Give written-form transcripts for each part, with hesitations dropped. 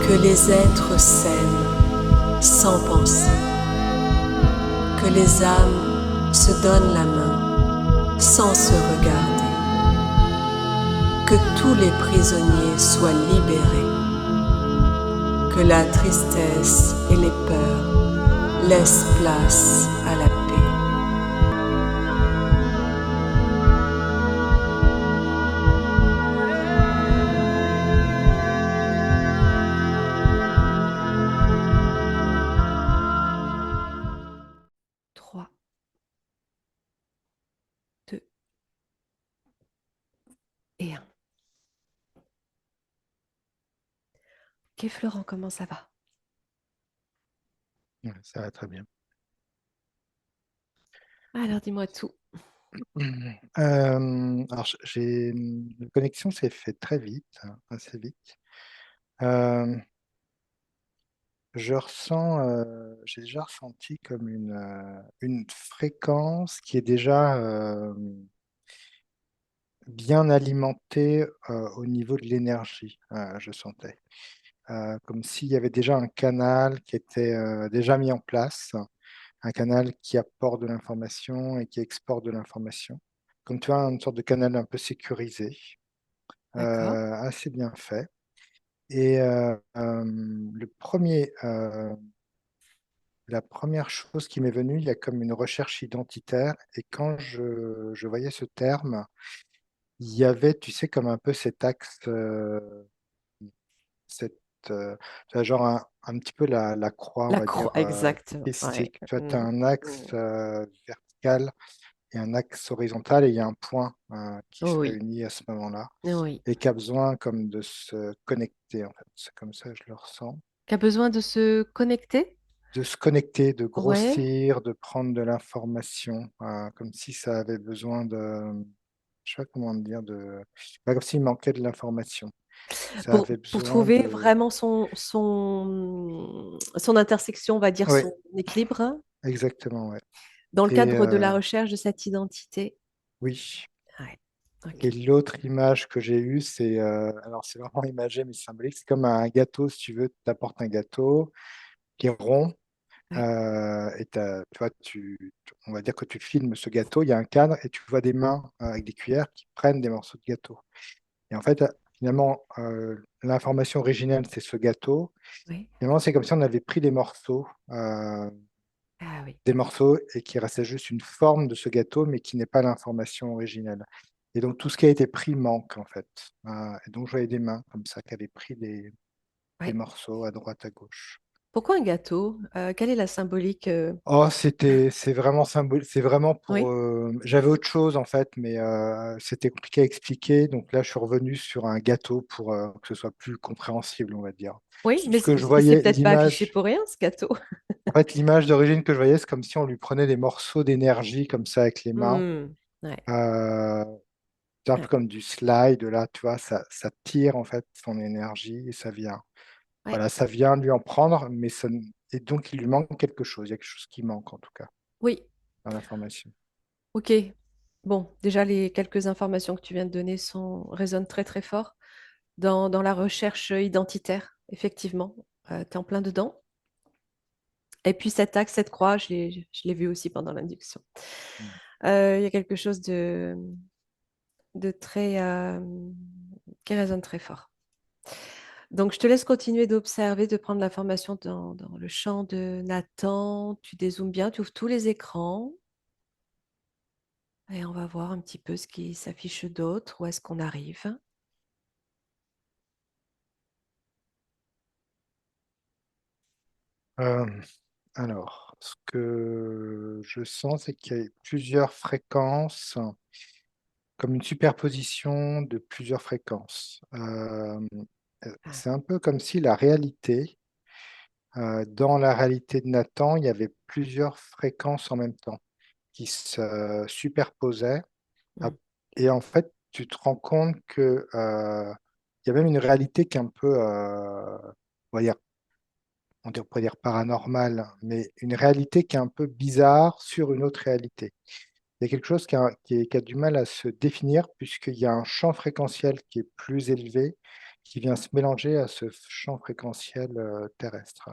Que les êtres s'aiment sans penser, que les âmes se donnent la main sans se regarder, que tous les prisonniers soient libérés, que la tristesse et les peurs laissent place à la paix. Trois, deux et un. Ok, Florent, comment ça va? Ouais, ça va très bien. Alors, dis-moi tout. La connexion s'est faite très vite, hein, assez vite. Euh, j'ai déjà ressenti comme une fréquence qui est déjà bien alimentée au niveau de l'énergie, je sentais. Comme s'il y avait déjà un canal qui était déjà mis en place, un canal qui apporte de l'information et qui exporte de l'information. Comme tu vois, une sorte de canal un peu sécurisé, D'accord. assez bien fait. Et la première chose qui m'est venue, il y a comme une recherche identitaire. Et quand je voyais ce terme, il y avait, tu sais, comme un peu cet axe, cette, tu vois, genre un petit peu la croix, on La va dire, croix, exactement. Ouais. christique. Tu vois, tu as un axe vertical et un axe horizontal et il y a un point qui se Oui, réunit à ce moment-là oui. et qui a besoin comme de se connecter, en fait. C'est comme ça que je le ressens. Qui a besoin de se connecter? De se connecter, de Ouais. grossir, de prendre de l'information, comme si ça avait besoin je sais pas comment dire, comme s'il manquait de l'information. Ça avait Pour besoin trouver de... vraiment son intersection, on va dire Oui, son équilibre, hein, exactement, ouais. dans le Et cadre de la recherche de cette identité. oui. Ouais. Et Ok. l'autre image que j'ai eue, alors c'est vraiment imagé, mais c'est symbolique, c'est comme un gâteau, si tu veux, tu apportes un gâteau qui est rond, Ouais. et tu vois, on va dire que tu filmes ce gâteau, il y a un cadre, et tu vois des mains avec des cuillères qui prennent des morceaux de gâteau. Et en fait, finalement, l'information originelle, c'est ce gâteau. Oui. Finalement, c'est comme si on avait pris Ah oui. des morceaux et qu'il restait juste une forme de ce gâteau, mais qui n'est pas l'information originelle. Et donc, tout ce qui a été pris manque, en fait. Et donc, je voyais des mains comme ça qui avaient pris des Ouais. morceaux à droite, à gauche. Pourquoi un gâteau? Quelle est la symbolique? Oh, c'est vraiment symbolique, c'est vraiment pour. Oui. J'avais autre chose en fait, mais c'était compliqué à expliquer. Donc là, je suis revenu sur un gâteau pour que ce soit plus compréhensible, on va dire. Oui, Ce que je mais c'est voyais, peut-être pas affiché l'image, pour rien, ce gâteau. en fait, l'image d'origine que je voyais, c'est comme si on lui prenait des morceaux d'énergie comme ça avec les mains. Hmm. Ouais. Euh, c'est un peu Ouais. comme du slide, là, tu vois, ça tire en fait son énergie et ça vient. Ouais. Voilà, ça vient lui en prendre, et donc il lui manque quelque chose. Il y a quelque chose qui manque en tout cas Oui. dans l'information. Ok. Bon, déjà, les quelques informations que tu viens de donner résonnent très très fort dans la recherche identitaire, effectivement. Tu es en plein dedans. Et puis cet axe, cette croix, je l'ai vu aussi pendant l'induction. Mm. Il y a quelque chose de très, qui résonne très fort. Donc, je te laisse continuer d'observer, de prendre l'information dans le champ de Nathan. Tu dézoomes bien, tu ouvres tous les écrans et on va voir un petit peu ce qui s'affiche d'autre, où est-ce qu'on arrive. Euh, alors, ce que je sens, c'est qu'il y a plusieurs fréquences, comme une superposition de plusieurs fréquences. Ah, C'est un peu comme si dans la réalité de Nathan, il y avait plusieurs fréquences en même temps qui se superposaient. Ah, mm, et en fait, tu te rends compte que il y a même une réalité qui est un peu, on va dire, on pourrait dire paranormale, mais une réalité qui est un peu bizarre sur une autre réalité. Il y a quelque chose qui a du mal à se définir puisqu'il y a un champ fréquentiel qui est plus élevé qui vient se mélanger à ce champ fréquentiel terrestre.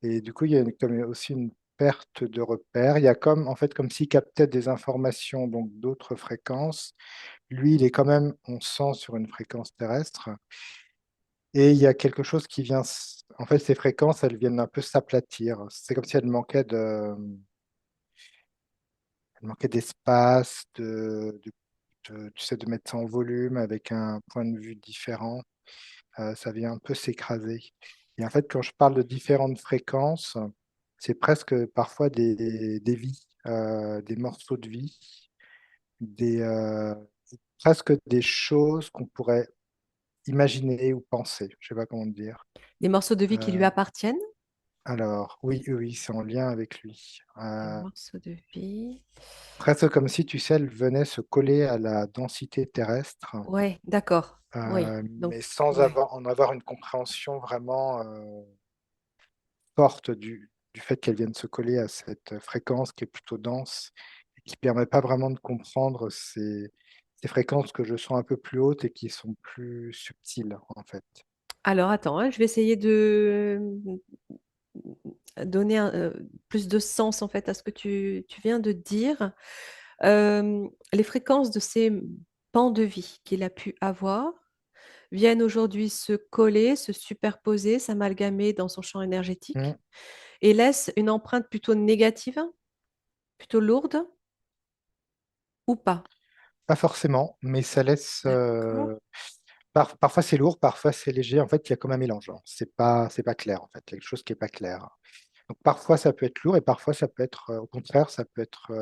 Et du coup, il y a comme aussi une perte de repère. Il y a comme, en fait, comme s'il captait des informations donc d'autres fréquences. Lui, il est quand même, on sent, sur une fréquence terrestre. Et il y a quelque chose qui vient, en fait, ces fréquences, elles viennent un peu s'aplatir. C'est comme si elles manquaient d'espace, tu sais, de mettre ça en volume avec un point de vue différent. Ça vient un peu s'écraser. Et en fait, quand je parle de différentes fréquences, c'est presque parfois des vies, des morceaux de vie, des, presque des choses qu'on pourrait imaginer ou penser. Je sais pas comment dire. Des morceaux de vie qui lui Euh, appartiennent. alors, oui, oui, oui, c'est en lien avec lui. Des morceaux de vie. Presque comme si, tu sais, elle venait se coller à la densité terrestre, Ouais, d'accord. Oui. Donc, mais sans ouais. en avoir une compréhension vraiment forte du fait qu'elles viennent se coller à cette fréquence qui est plutôt dense et qui permet pas vraiment de comprendre ces fréquences que je sens un peu plus hautes et qui sont plus subtiles, en fait. Alors, attends, hein, je vais essayer de donner plus de sens en fait à ce que tu viens de dire. Les fréquences de ces pans de vie qu'il a pu avoir viennent aujourd'hui se coller, se superposer, s'amalgamer dans son champ Mmh, énergétique et laissent une empreinte plutôt négative, plutôt lourde ou pas. pas forcément, mais ça laisse, D'accord. parfois c'est lourd, parfois c'est léger. En fait, il y a comme un mélange, hein. C'est pas clair, en fait. Il y a quelque chose qui est pas clair. Donc parfois ça peut être lourd et parfois ça peut être, au contraire, ça peut être,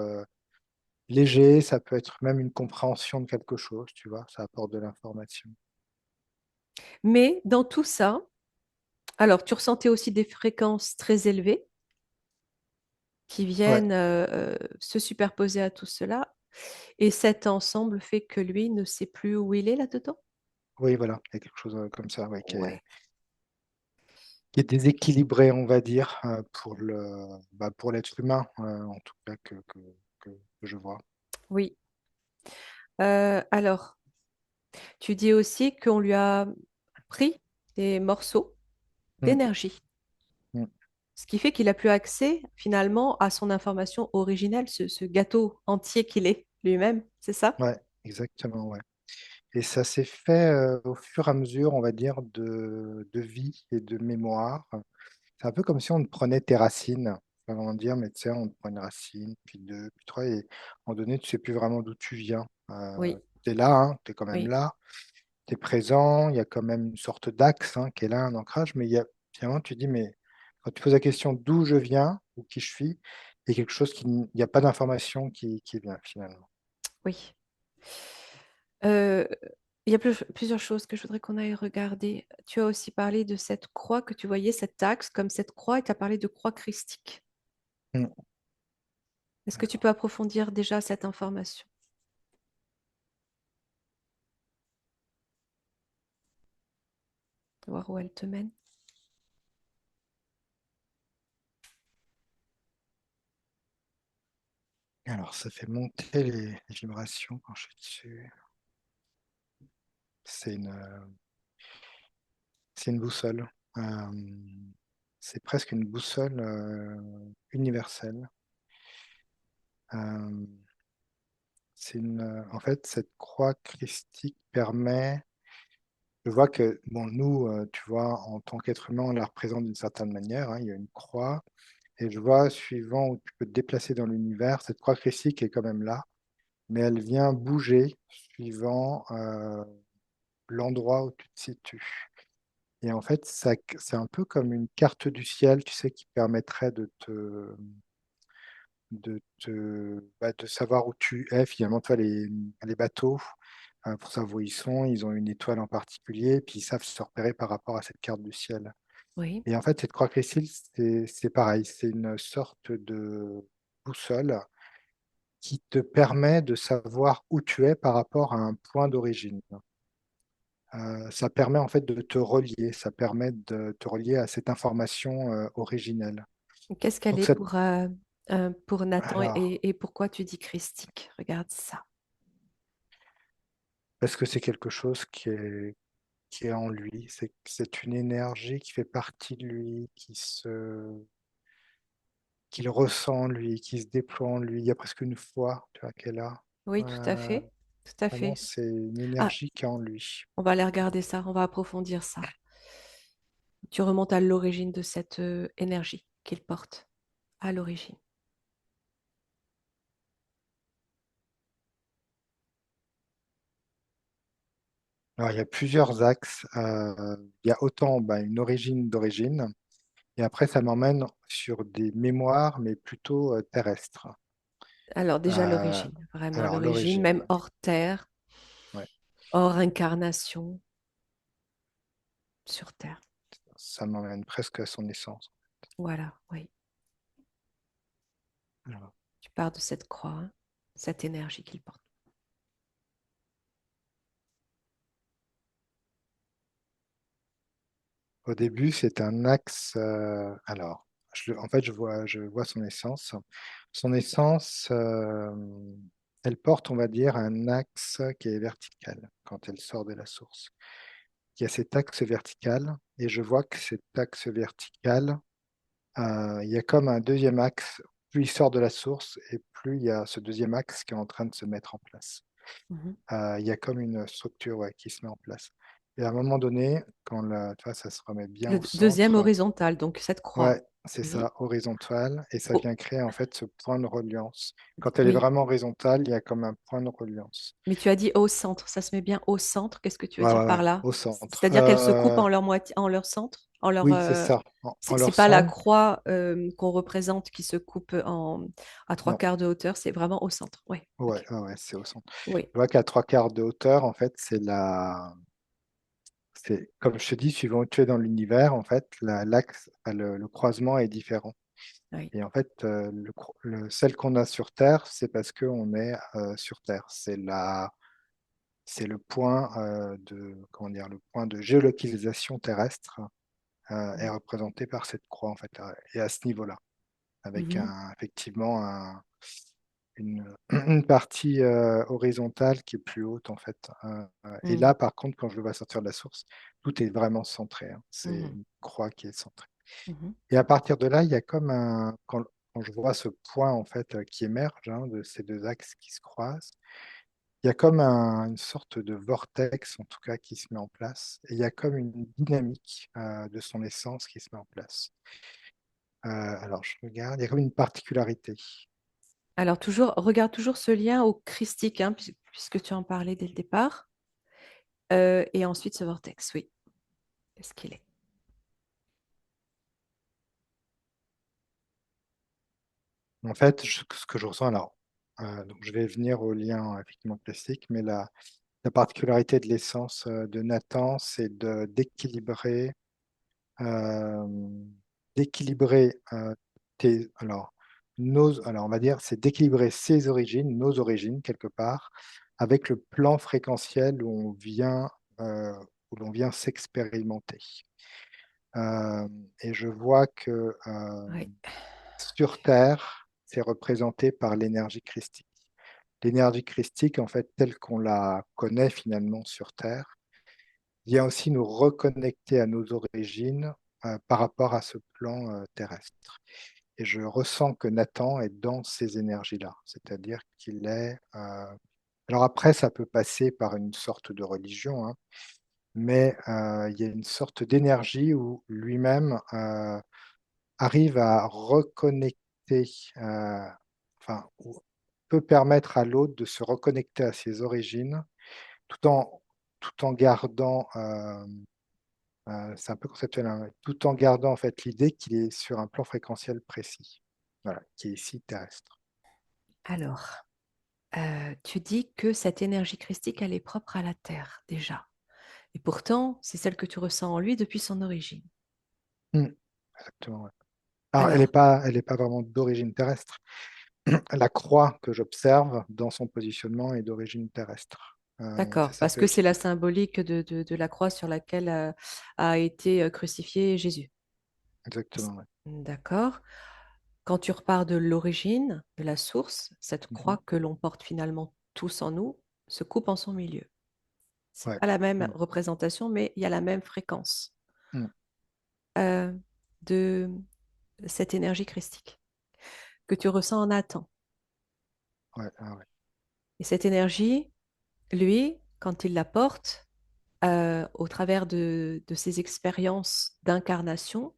léger, ça peut être même une compréhension de quelque chose, tu vois? Ça apporte de l'information. Mais dans tout ça, alors tu ressentais aussi des fréquences très élevées qui Ouais, viennent se superposer à tout cela. Et cet ensemble fait que lui ne sait plus où il est là-dedans? oui, voilà, il y a quelque chose, comme ça, ouais, Ouais, qui est déséquilibré, on va dire, pour l'être humain, en tout cas que je vois. oui. Alors, tu dis aussi qu'on lui a pris des morceaux Mmh, d'énergie, mmh, ce qui fait qu'il a plus accès finalement à son information originelle, ce gâteau entier qu'il est lui-même, c'est ça? ouais, exactement, ouais, et ça s'est fait, au fur et à mesure, on va dire, de vie et de mémoire. C'est un peu comme si on te prenait tes racines. Je sais pas comment dire, mais tu sais, on te prend une racine, puis 2, puis 3, et à un moment donné, tu sais plus vraiment d'où tu viens. Oui, Tu es là, hein, tu es quand même oui, là, tu es présent, il y a quand même une sorte d'axe, hein, qui est là, un ancrage, mais il y a finalement, tu dis: «Mais» quand tu poses la question d'où je viens ou qui je suis, il y a quelque chose il y a pas d'information qui vient finalement. oui. Euh, il y a plusieurs choses que je voudrais qu'on aille regarder. Tu as aussi parlé de cette croix que tu voyais, cet axe comme cette croix, et tu as parlé de croix christique. Mmh. Est-ce que tu peux approfondir déjà cette information? Voir où elle te mène. Alors ça fait monter les vibrations quand je suis dessus. C'est une, heu C'est une boussole. C'est presque une boussole, universelle. Hem, en fait, cette croix christique permet, je vois que, bon, nous, tu vois, en tant qu'être humain, on la représente d'une certaine manière, hein. Il y a une croix et je vois, suivant où tu peux te déplacer dans l'univers, cette croix christique est quand même là, mais elle vient bouger suivant, l'endroit où tu te situes. Et en fait, c'est un peu comme une carte du ciel, tu sais, qui permettrait de savoir où tu es finalement. Tu vois, les bateaux, pour savoir où ils ont une étoile en particulier, puis ils savent se repérer par rapport à cette carte du ciel. Oui. Et en fait, cette croix Christine, c'est pareil, c'est une sorte de boussole qui te permet de savoir où tu es par rapport à un point d'origine. Ça permet en fait de te relier, ça permet de te relier à cette information, originelle. Qu'est-ce qu'elle Donc est ça pour Nathan alors, et pourquoi tu dis christique? Regarde ça. parce que c'est quelque chose qui est qui est en lui. C'est une énergie qui fait partie de lui, qu'il ressent en lui, qui se déploie en lui. Il y a presque une foi, tu vois, qu'elle a. Oui, tout à Euh, fait. Tout à Vraiment, fait. c'est une Ah, énergie qui est en lui. on va aller regarder ça, on va approfondir ça. Tu remontes à l'origine de cette énergie qu'il porte, à l'origine. Alors, il y a plusieurs axes. Il y a autant une origine d'origine, et après, ça m'emmène sur des mémoires, mais plutôt terrestres. Alors déjà Euh, l'origine, vraiment alors, l'origine, l'origine, même hors terre, ouais, hors incarnation, sur terre. ça m'emmène presque à son essence. Voilà, oui. Alors, Tu pars de cette croix, hein, cette énergie qu'il porte. au début, c'est un axe. Alors, en fait, je vois son essence. Son essence, elle porte, on va dire, un axe qui est vertical quand elle sort de la source. Il y a cet axe vertical, et je vois que cet axe vertical, il y a comme un deuxième axe. Plus il sort de la source, et plus il y a ce deuxième axe qui est en train de se mettre en place. Mhm. Il y a comme une structure, ouais, qui se met en place. Et à un moment donné, tu vois, ça se remet bien Le au deuxième centre. horizontal, donc cette croix. Ouais, c'est Mhm. ça, horizontal, et ça Oh, vient créer en fait ce point de reliance. Quand elle est oui, vraiment horizontale, il y a comme un point de reliance. mais tu as dit au centre, ça se met bien au centre. Qu'est-ce que tu veux Ouais, dire ouais, par ouais, là? au centre. C'est-à-dire qu'elles se coupent en leur moitié, en leur centre, en leur. Oui, c'est ça, en C'est leur pas la centre. croix qu'on représente qui se coupe à trois Non, quarts de hauteur, c'est vraiment au centre. Oui, ouais, ok. ouais, ouais, c'est au centre. Oui. Je vois qu'à trois quarts de hauteur, en fait, c'est comme je te dis, suivant où tu es dans l'univers, en fait, l'axe, enfin, le croisement est différent. Oui. Et en fait, celle qu'on a sur Terre, c'est parce qu'on est sur Terre. C'est le point comment dire, le point de géolocalisation terrestre est représenté par cette croix, en fait, et à ce niveau-là, avec Mhm. effectivement une partie horizontale qui est plus haute, en fait. Et Mhm. là, par contre, quand je le vois sortir de la source, tout est vraiment centré, hein. C'est Mhm. une croix qui est centrée. Mhm. Et à partir de là, il y a comme quand je vois ce point, en fait, qui émerge, hein, de ces deux axes qui se croisent, il y a comme une sorte de vortex, en tout cas, qui se met en place. Et il y a comme une dynamique de son essence qui se met en place. Alors, je regarde, il y a comme une particularité. Alors, toujours, regarde toujours ce lien au christique, hein, puisque tu en parlais dès le départ. Et ensuite, ce vortex, oui. Qu'est-ce qu'il est? En fait, ce que je ressens, alors, donc je vais venir au lien effectivement classique, mais la particularité de l'essence de Nathan, c'est euh, d'équilibrer alors on va dire, c'est d'équilibrer ses origines, nos origines quelque part, avec le plan fréquentiel euh, où l'on vient s'expérimenter. Et je vois que Oui. sur Terre, c'est représenté par l'énergie christique. L'énergie christique, en fait, telle qu'on la connaît finalement sur Terre, vient aussi nous reconnecter à nos origines par rapport à ce plan terrestre. Et je ressens que Nathan est dans ces énergies-là, c'est-à-dire qu'il est... Alors après, ça peut passer par une sorte de religion, hein, mais il y a une sorte d'énergie où lui-même arrive à reconnecter, enfin, ou peut permettre à l'autre de se reconnecter à ses origines tout en, tout en gardant, c'est un peu conceptuel, hein, tout en gardant en fait l'idée qu'il est sur un plan fréquentiel précis, voilà, qui est ici terrestre. Alors, tu dis que cette énergie christique, elle est propre à la Terre, déjà. Et pourtant, c'est celle que tu ressens en lui depuis son origine. Mm, exactement, ouais. Alors, Alors, elle est pas vraiment d'origine terrestre. La croix que j'observe dans son positionnement est d'origine terrestre. C'est d'accord, ça parce que que je c'est la dis. symbolique de la croix sur laquelle a été crucifié Jésus. Exactement, ouais. D'accord. Quand tu repars de l'origine, de la source, cette Mhm. croix que l'on porte finalement tous en nous se coupe en son milieu. C'est Ouais. pas la même Mm, représentation, mais il y a la même fréquence mm, euh, de cette énergie christique que tu ressens en Nathan. ouais, ah ouais. Et cette énergie, lui, quand il la porte, au travers de ses expériences d'incarnation,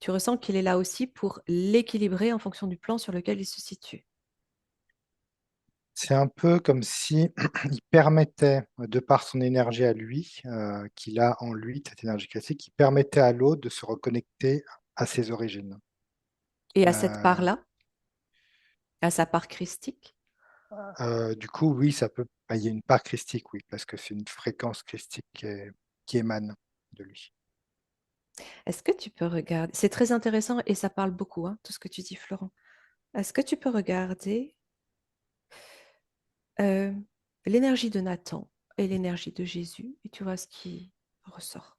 tu ressens qu'il est là aussi pour l'équilibrer en fonction du plan sur lequel il se situe. C'est un peu comme si il permettait, de par son énergie à lui, qu'il a en lui, cette énergie classique, il permettait à l'autre de se reconnecter à ses origines. Et à cette Heu part-là, à sa part christique, du coup, oui, ça peut bah, il y a une part christique, oui, parce que c'est une fréquence christique qui émane de lui. est-ce que tu peux regarder, c'est très intéressant et ça parle beaucoup, hein, tout ce que tu dis, Florent. Est-ce que tu peux regarder euh, l'énergie de Nathan et l'énergie de Jésus et tu vois ce qui ressort.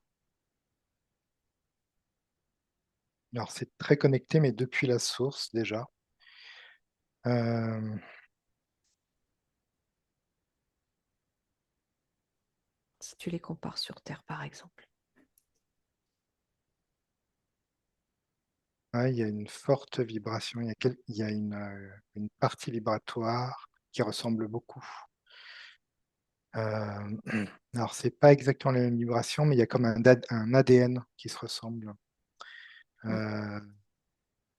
Alors c'est très connecté, mais depuis la source déjà. Hem, Si tu les compares sur Terre, par exemple. ouais, il y a une forte vibration, il y a une partie vibratoire qui ressemble beaucoup. Hem, alors c'est pas exactement la même vibration, mais il y a comme un ADN qui se ressemble. Mm. Heu,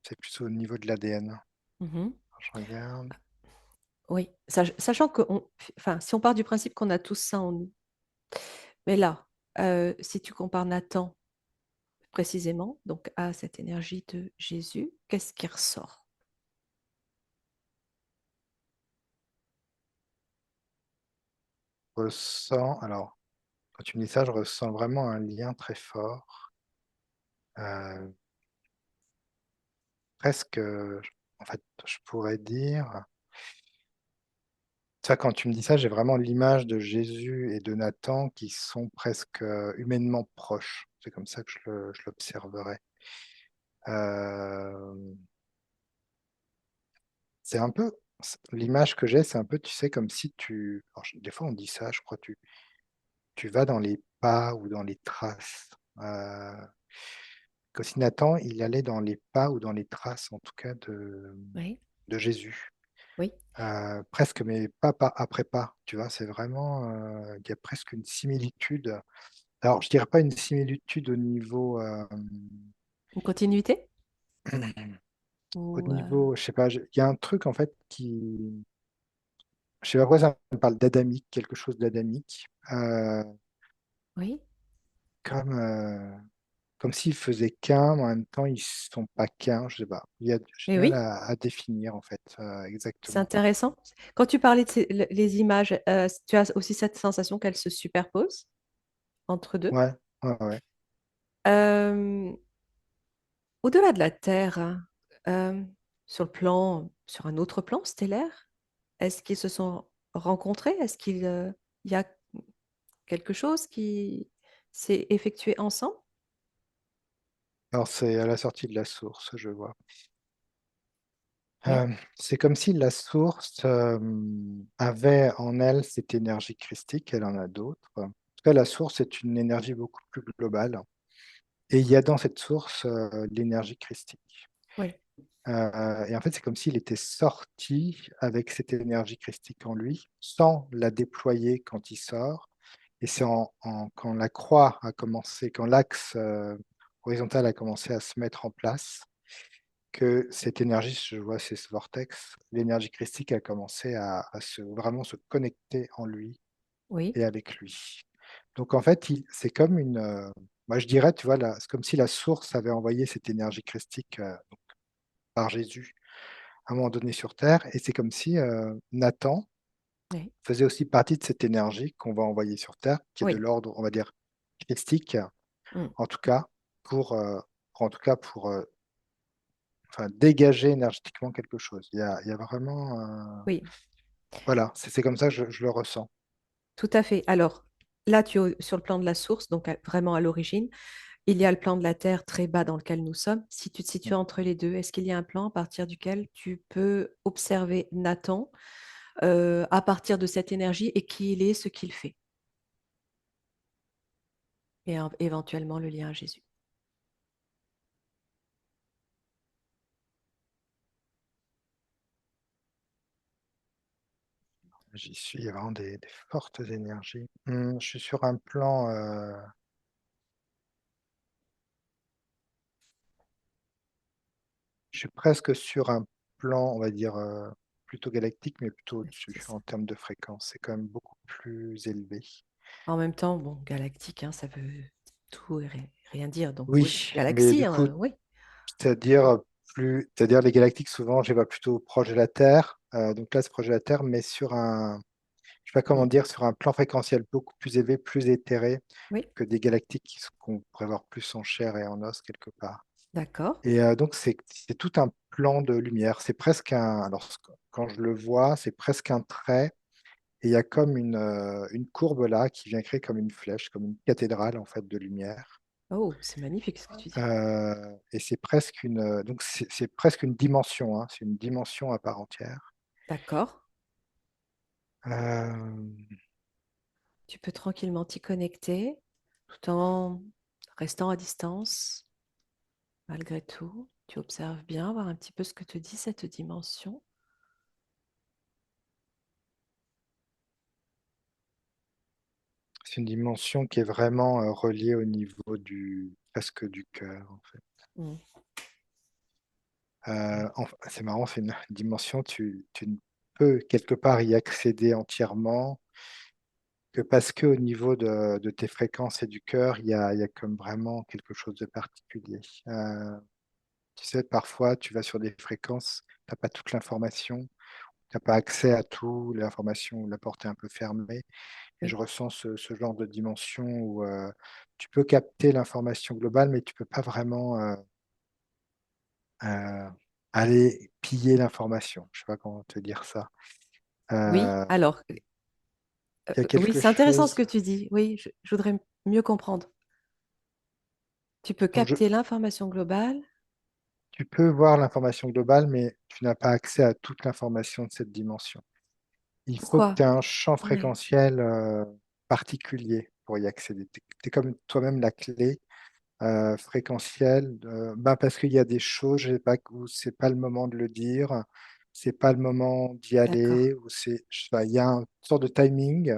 c'est plus au niveau de l'ADN. Mhm. Je regarde. Oui, sachant que enfin, si on part du principe qu'on a tous ça en nous, mais là, si tu compares Nathan précisément, donc à cette énergie de Jésus, qu'est-ce qui ressort? Je ressens alors, quand tu me dis ça, je ressens vraiment un lien très fort, heu, presque, en fait, je pourrais dire ça, quand tu me dis ça, j'ai vraiment l'image de Jésus et de Nathan qui sont presque, humainement proches. C'est comme ça que je l'observerais. Hem, c'est un peu l'image que j'ai, c'est un peu, tu sais, comme si alors des fois on dit ça, je crois, tu vas dans les pas ou dans les traces, que si Nathan, il allait dans les pas ou dans les traces, en tout cas, Oui, de Jésus. oui, Presque, mais pas après pas, tu vois? C'est vraiment, il y a presque une similitude. Alors, je dirais pas une similitude au niveau, une continuité? au Ou niveau, je sais pas, il y a un truc, en fait, qui je sais pas pourquoi ça me parle d'adamique, quelque chose d'adamique, oui, comme, comme s'ils faisaient qu'un, mais en même temps, ils sont pas qu'un, je sais pas. J'ai mais du mal oui, à définir, en fait, c'est exactement. intéressant. Quand tu parlais de les images, tu as aussi cette sensation qu'elles se superposent entre deux. Ouais, ouais, ouais. Euh, Au-delà de la Terre, hein, sur le plan, sur un autre plan stellaire, est-ce qu'ils se sont rencontrés? Est-ce il y a quelque chose qui s'est effectué ensemble? Alors c'est à la sortie de la source, je vois. Oui, C'est comme si la source, avait en elle cette énergie christique, elle en a d'autres. En tout cas, la source est une énergie beaucoup plus globale et il y a dans cette source, l'énergie christique. oui, Et en fait, c'est comme s'il était sorti avec cette énergie christique en lui, sans la déployer quand il sort, et c'est quand la croix a commencé, quand l'axe, horizontal a commencé à se mettre en place, que cette énergie, je vois, c'est ce vortex, l'énergie christique a commencé à vraiment se connecter en lui oui, et avec lui. Donc en fait, c'est comme moi je dirais, tu vois, c'est comme si la source avait envoyé cette énergie christique, donc par Jésus, à un moment donné sur terre, et c'est comme si, Nathan oui, faisait aussi partie de cette énergie qu'on va envoyer sur terre, qui est de oui. l'ordre, on va dire, christique, Mm. en tout cas pour, en tout cas pour, enfin dégager énergétiquement quelque chose. Il y a vraiment, Oui, voilà, c'est comme ça que je le ressens. tout à fait. Alors, là, tu es sur le plan de la source, donc vraiment à l'origine. Il y a le plan de la Terre très bas dans lequel nous sommes. Si tu te situes Mmh. entre les deux, est-ce qu'il y a un plan à partir duquel tu peux observer Nathan à partir de cette énergie et qui il est, ce qu'il fait? et éventuellement le lien à Jésus. J'y suis, il y a vraiment des fortes énergies. Je suis sur un plan, je suis presque sur un plan, on va dire, plutôt galactique, mais plutôt C'est au-dessus ça. en termes de fréquence. C'est quand même beaucoup plus élevé. En même temps, bon, galactique, hein, ça veut tout et rien dire. Donc oui, Oui, mais galaxie, du coup, hein, oui, c'est-à-dire les galactiques, souvent, je les vois plutôt proches de la Terre. Donc là, c'est proche de la Terre, mais sur un, je sais pas comment mm, dire, sur un plan fréquentiel beaucoup plus élevé, plus éthéré oui, que des galactiques qu'on pourrait voir plus en chair et en os quelque part. d'accord. Et donc, c'est tout un plan de lumière. C'est presque un, alors quand je le vois, c'est presque un trait. Et il y a comme une courbe là qui vient créer comme une flèche, comme une cathédrale en fait de lumière. Oh, c'est magnifique ce que tu dis. Et c'est presque donc c'est presque une dimension, hein, c'est une dimension à part entière. D'accord. Euh, Tu peux tranquillement t'y connecter tout en restant à distance, malgré tout. Tu observes bien, voir un petit peu ce que te dit cette dimension. c'est une dimension qui est vraiment reliée au niveau presque du cœur en fait. Mm. C'est marrant, c'est une dimension, tu ne peux quelque part y accéder entièrement que parce que au niveau de tes fréquences et du cœur, il y a comme vraiment quelque chose de particulier. Tu sais, parfois, tu vas sur des fréquences, tu n'as pas toute l'information, tu n'as pas accès à tout, l'information, la porte est un peu fermée. Et je Oui, ressens ce genre de dimension où tu peux capter l'information globale, mais tu peux pas vraiment euh, aller piller l'information. Je sais pas comment te dire ça. oui. Euh, Alors, Il y a oui, quelque c'est intéressant ce chose. que tu dis. Oui, je voudrais mieux comprendre. Tu peux Donc capter l'information globale. tu peux voir l'information globale, mais tu n'as pas accès à toute l'information de cette dimension. Il faut que Pourquoi? tu aies un champ Oui, fréquentiel particulier pour y accéder. Tu es comme toi-même la clé fréquentielle, ben parce qu'il y a des choses, je sais pas, où c'est pas le moment de le dire, c'est pas le moment d'y d'accord. aller, ou je sais pas, il y a une sorte de timing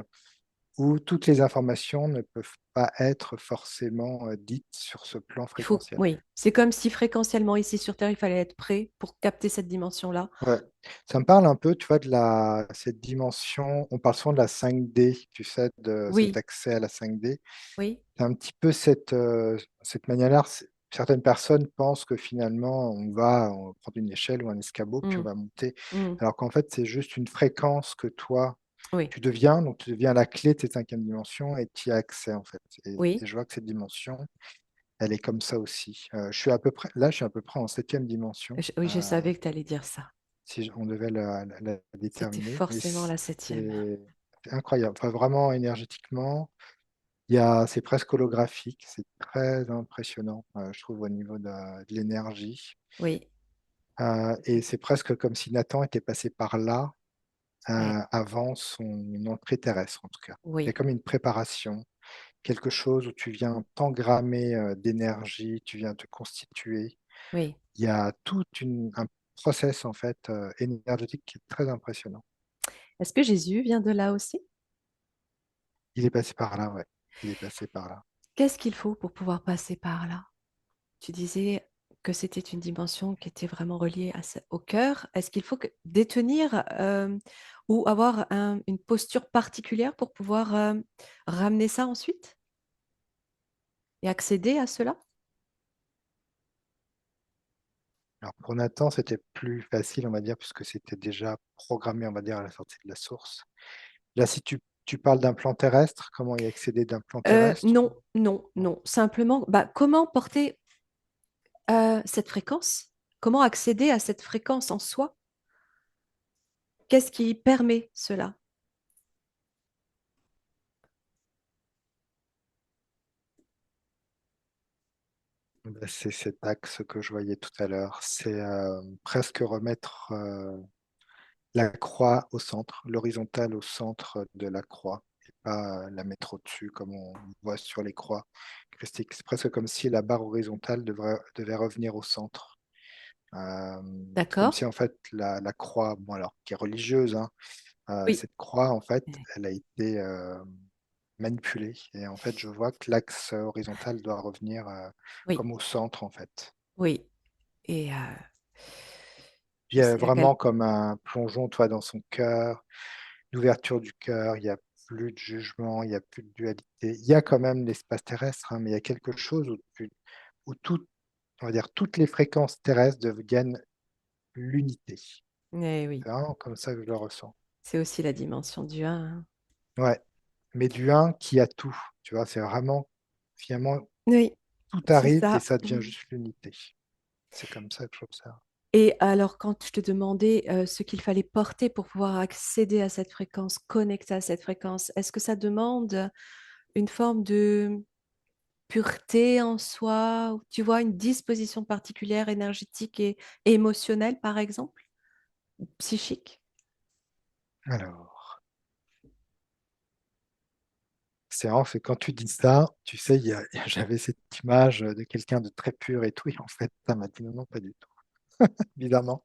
où toutes les informations ne peuvent pas être forcément dites sur ce plan Il faut, fréquentiel. oui, c'est comme si fréquentiellement ici sur Terre, il fallait être prêt pour capter cette dimension-là. Ouais. Ça me parle un peu, tu vois, cette dimension. On parle souvent de la 5D, tu sais, de cet Oui, accès à la 5D. oui, C'est un petit peu cette manière-là. Certaines personnes pensent que finalement, on va prendre une échelle ou un escabeau, puis on mm, va monter. mm, Alors qu'en fait, c'est juste une fréquence que toi, oui, tu deviens. Donc, tu deviens la clé de cette cinquième dimension et tu y as accès, en fait. Et oui, je vois que cette dimension, elle est comme ça aussi. Je suis à peu près, là, je suis à peu près en septième dimension. oui, je savais que tu allais dire ça. Si on devait la C'était déterminer. Mais forcément la septième. c'est incroyable. Enfin, vraiment énergétiquement, c'est presque holographique. C'est très impressionnant, je trouve, au niveau de l'énergie. Oui, Et c'est presque comme si Nathan était passé par là ouais, avant son entrée terrestre, en tout cas. Il y a oui, comme une préparation, quelque chose où tu viens t'engrammer d'énergie, tu viens te constituer. oui. Il y a un process en fait énergétique qui est très impressionnant. Est-ce que Jésus vient de là aussi? Il est passé par là, ouais. Il est passé par là. Qu'est-ce qu'il faut pour pouvoir passer par là? Tu disais que c'était une dimension qui était vraiment reliée au cœur. Est-ce qu'il faut détenir ou avoir une posture particulière pour pouvoir ramener ça ensuite et accéder à cela? Alors pour Nathan, c'était plus facile, on va dire, puisque c'était déjà programmé, on va dire, à la sortie de la source. Là, si tu parles d'un plan terrestre, comment y accéder d'un plan terrestre? Non, non, non. Simplement, bah, comment porter cette fréquence? Comment accéder à cette fréquence en soi? Qu'est-ce qui permet cela? Ben, c'est cet axe que je voyais tout à l'heure. C'est presque remettre la croix au centre, l'horizontale au centre de la croix. pas la mettre au-dessus comme on voit sur les croix christiques. C'est presque comme si la barre horizontale devait revenir au centre. C'est comme D'accord? si en fait la croix, bon alors qui est religieuse, hein, Oui. cette croix en fait, elle a été manipulée et en fait je vois que l'axe horizontal doit revenir Oui, comme au centre en fait. oui. Et Il je y a sais à quel vraiment comme un plongeon, toi, dans son cœur, l'ouverture du cœur, il y a plus de jugement, il y a plus de dualité. Il y a quand même l'espace terrestre, hein, mais il y a quelque chose où tout, on va dire, toutes les fréquences terrestres deviennent l'unité. oui, C'est vraiment comme ça que je le ressens. c'est aussi la dimension du 1, hein. Ouais, mais du un qui a tout, tu vois, c'est vraiment, finalement, Oui, tout c'est arrive et ça. ça devient Mmh. juste l'unité. C'est comme ça que j'observe. Et alors, quand je te demandais, ce qu'il fallait porter pour pouvoir accéder à cette fréquence, connecter à cette fréquence, est-ce que ça demande une forme de pureté en soi, ou tu vois, une disposition particulière énergétique et émotionnelle, par exemple, psychique? Alors, c'est marrant, c'est quand tu dis ça, tu sais, j'avais cette image de quelqu'un de très pur et tout, et en fait, ça m'a dit non, non, pas du tout. Évidemment,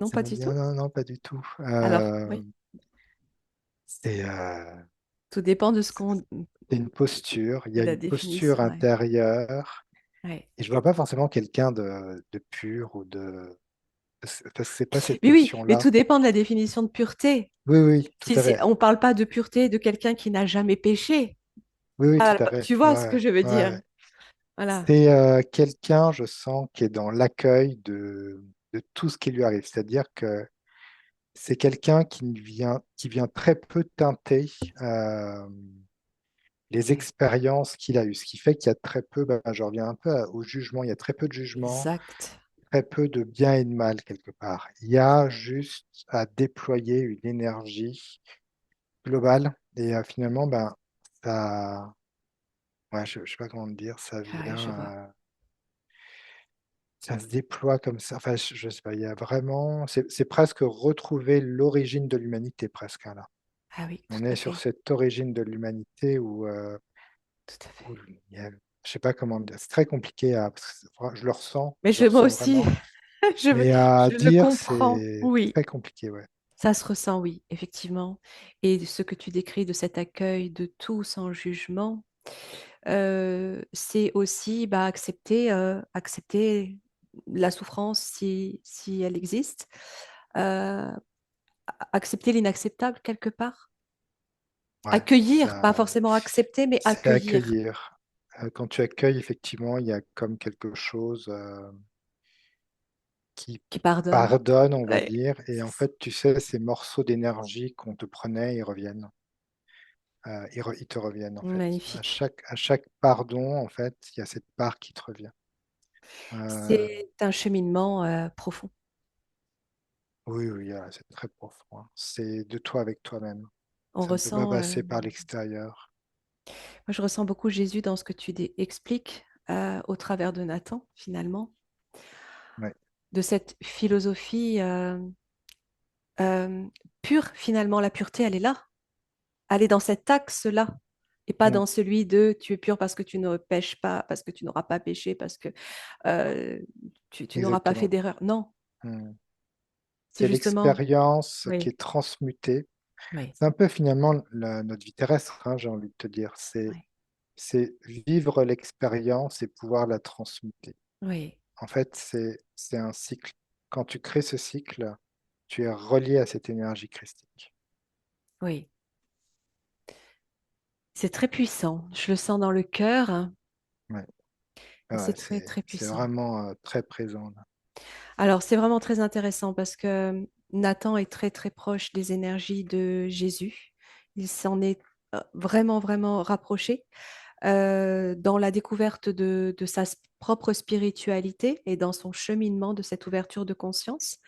Non, ça pas m'a du dit non, tout? non, non, pas du tout. Alors, oui, C'est tout dépend de ce qu'on c'est une posture, il y de a la une posture définition, ouais. intérieure, Ouais. et je vois pas forcément quelqu'un de pur ou parce que c'est pas cette Oui, oui, mais notion-là. tout dépend de la définition de pureté. Oui, oui, tout Si, à si, fait. on parle pas de pureté de quelqu'un qui n'a jamais péché. Oui, oui, tout Ah, à fait. tu vois ce Ouais, que je veux ouais, dire? ouais. Voilà, C'est quelqu'un, je sens, qui est dans l'accueil de tout ce qui lui arrive. C'est-à-dire que c'est quelqu'un qui vient très peu teinter les ouais, expériences qu'il a eues. Ce qui fait qu'il y a très peu, bah, je reviens un peu au jugement, il y a très peu de jugement, exact. très peu de bien et de mal quelque part. Il y a juste à déployer une énergie globale et finalement, ben, ça, ouais, je sais pas comment te dire, Ah ouais, je vois. ça se déploie comme ça. Enfin, je sais pas, il y a vraiment, c'est presque retrouver l'origine de l'humanité presque, hein, là. Ah oui, tout On à est sur fait, cette origine de l'humanité tout à où fait. il y a, je sais pas comment dire, c'est très compliqué à, parce que je le ressens, Mais je le moi ressens aussi, vraiment, je, mais à je le dire, comprends. c'est Oui, très compliqué, ouais. ça se ressent, oui, effectivement. Et ce que tu décris de cet accueil de tout sans jugement, c'est aussi bah, accepter la souffrance si elle existe, euh, accepter l'inacceptable quelque part. Ouais, Accueillir, pas ça, forcément accepter, mais c'est accueillir, accueillir. Quand tu accueilles, effectivement, il y a comme quelque chose qui qui pardonne. pardonne, on va Ouais, dire, et en fait, tu sais, ces morceaux d'énergie qu'on te prenait, ils reviennent. Ils te reviennent en fait. magnifique. À chaque pardon, en fait, il y a cette part qui te revient. Euh, C'est un cheminement profond. oui, oui, c'est très profond, hein. C'est de toi avec toi-même. On Ça ne peut pas ressent, passer par l'extérieur. moi je ressens beaucoup Jésus dans ce que tu expliques au travers de Nathan, finalement, Ouais. de cette philosophie euh, pure, finalement. La pureté, elle est là. Elle est dans cet axe-là. Et pas Mm, dans celui de tu es pur parce que tu ne pêches pas, parce que tu n'auras pas péché, parce que euh, tu n'auras pas fait exactement. d'erreur. Non, Mm. c'est C'est justement, l'expérience qui oui, est transmutée. oui, C'est un peu finalement notre vie terrestre, hein, j'ai envie de te dire. oui, C'est vivre l'expérience et pouvoir la transmuter. oui, En fait, c'est un cycle. Quand tu crées ce cycle, tu es relié à cette énergie christique. oui. C'est très puissant. Je le sens dans le cœur, hein, Ouais. et c'est Ouais, très, très c'est puissant. vraiment très présent là. Alors, c'est vraiment très intéressant parce que Nathan est très, très proche des énergies de Jésus. Il s'en est vraiment, vraiment rapproché dans la découverte de sa propre spiritualité et dans son cheminement de cette ouverture de conscience.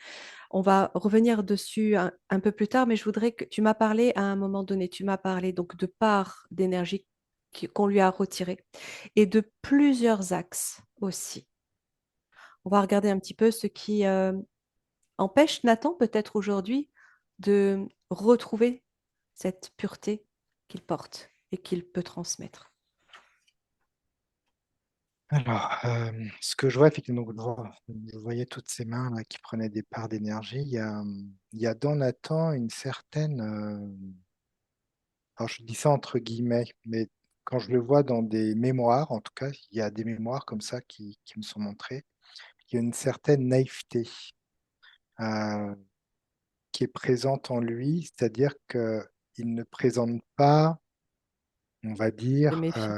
On va revenir dessus un peu plus tard, mais je voudrais que tu m'as parlé à un moment donné, tu m'as parlé donc de parts d'énergie qu'on lui a retirées et de plusieurs axes aussi. On va regarder un petit peu ce qui empêche Nathan peut-être aujourd'hui de retrouver cette pureté qu'il porte. et qu'il peut transmettre? Alors, ce que je vois, effectivement, donc, je voyais toutes ces mains là, qui prenaient des parts d'énergie. Il y a dans Nathan une certaine, alors je dis ça entre guillemets, mais quand je le vois dans des mémoires, en tout cas, il y a des mémoires comme ça qui me sont montrées, il y a une certaine naïveté euh, qui est présente en lui, c'est-à-dire qu'il ne présente pas, on va De dire, méfiance.